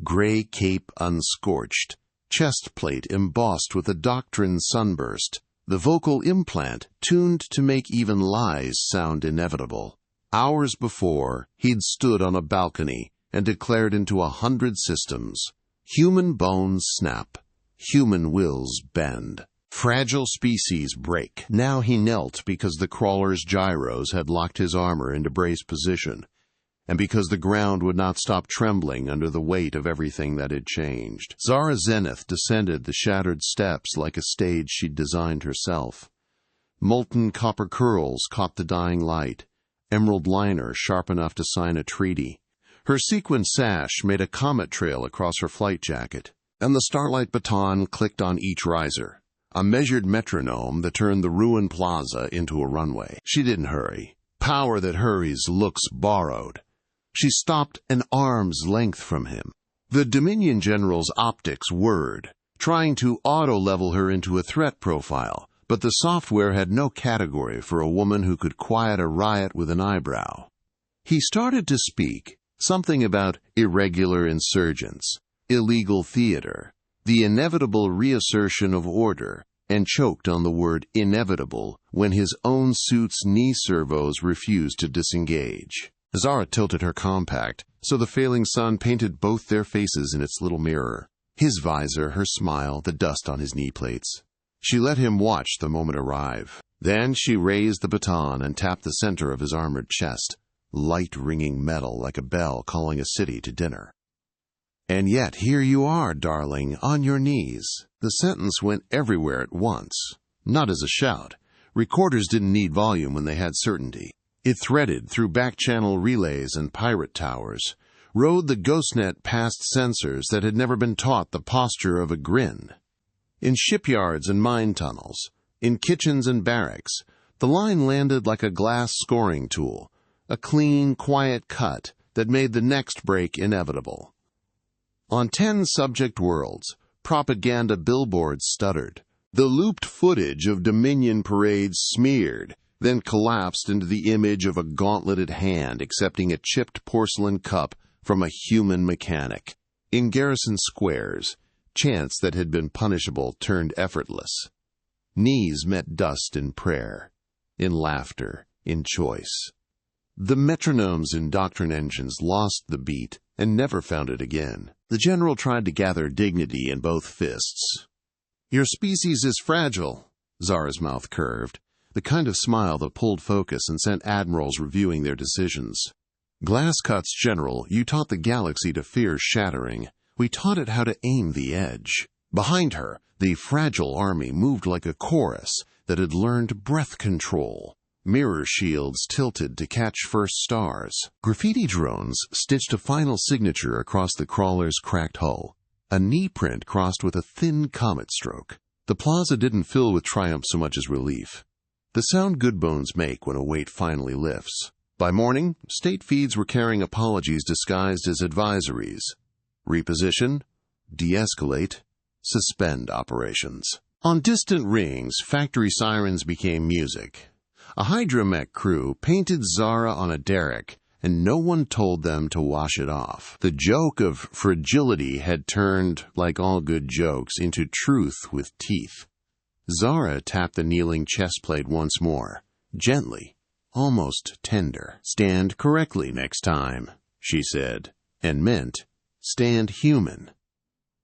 Speaker 1: Gray cape unscorched, chest plate embossed with a doctrine sunburst, the vocal implant tuned to make even lies sound inevitable. Hours before, he'd stood on a balcony and declared into 100 systems, "Human bones snap, human wills bend, fragile species break." Now he knelt because the crawler's gyros had locked his armor into brace position, and because the ground would not stop trembling under the weight of everything that had changed. Zara Zenith descended the shattered steps like a stage she'd designed herself. Molten copper curls caught the dying light, emerald liner sharp enough to sign a treaty. Her sequin sash made a comet trail across her flight jacket, and the Starlight baton clicked on each riser, a measured metronome that turned the ruined plaza into a runway. She didn't hurry. Power that hurries looks borrowed. She stopped an arm's length from him. The Dominion General's optics whirred, trying to auto-level her into a threat profile, but the software had no category for a woman who could quiet a riot with an eyebrow. He started to speak, something about irregular insurgents, illegal theater, the inevitable reassertion of order, and choked on the word inevitable when his own suit's knee servos refused to disengage. Zara tilted her compact, so the failing sun painted both their faces in its little mirror. His visor, her smile, the dust on his knee plates. She let him watch the moment arrive. Then she raised the baton and tapped the center of his armored chest, light ringing metal like a bell calling a city to dinner. "And yet here you are, darling, on your knees." The sentence went everywhere at once, not as a shout. Recorders didn't need volume when they had certainty. It threaded through back-channel relays and pirate towers, rode the GhostNet past sensors that had never been taught the posture of a grin. In shipyards and mine tunnels, in kitchens and barracks, the line landed like a glass scoring tool, a clean, quiet cut that made the next break inevitable. On 10 subject worlds, propaganda billboards stuttered. The looped footage of Dominion parades smeared, then collapsed into the image of a gauntleted hand accepting a chipped porcelain cup from a human mechanic. In garrison squares, chants that had been punishable turned effortless. Knees met dust in prayer, in laughter, in choice. The metronomes in doctrine engines lost the beat and never found it again. The general tried to gather dignity in both fists. "Your species is fragile," Zara's mouth curved, the kind of smile that pulled focus and sent admirals reviewing their decisions. "Glasscuts, General, you taught the galaxy to fear shattering. We taught it how to aim the edge." Behind her, the fragile army moved like a chorus that had learned breath control. Mirror shields tilted to catch first stars. Graffiti drones stitched a final signature across the crawler's cracked hull, a knee print crossed with a thin comet stroke. The plaza didn't fill with triumph so much as relief. The sound good bones make when a weight finally lifts. By morning, state feeds were carrying apologies disguised as advisories. Reposition, de-escalate, suspend operations. On distant rings, factory sirens became music. A hydromech crew painted Zara on a derrick, and no one told them to wash it off. The joke of fragility had turned, like all good jokes, into truth with teeth. Zara tapped the kneeling chest plate once more, gently, almost tender. "Stand correctly next time," she said, and meant, "stand human."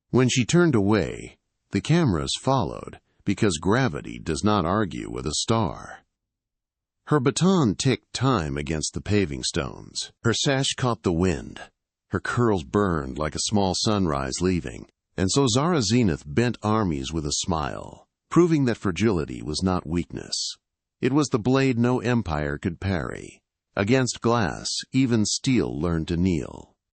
Speaker 1: When she turned away, the cameras followed, because gravity does not argue with a star. Her baton ticked time against the paving stones. Her sash caught the wind. Her curls burned like a small sunrise leaving, and so Zara Zenith bent armies with a smile, proving that fragility was not weakness. It was the blade no empire could parry. Against glass, even steel learned to kneel.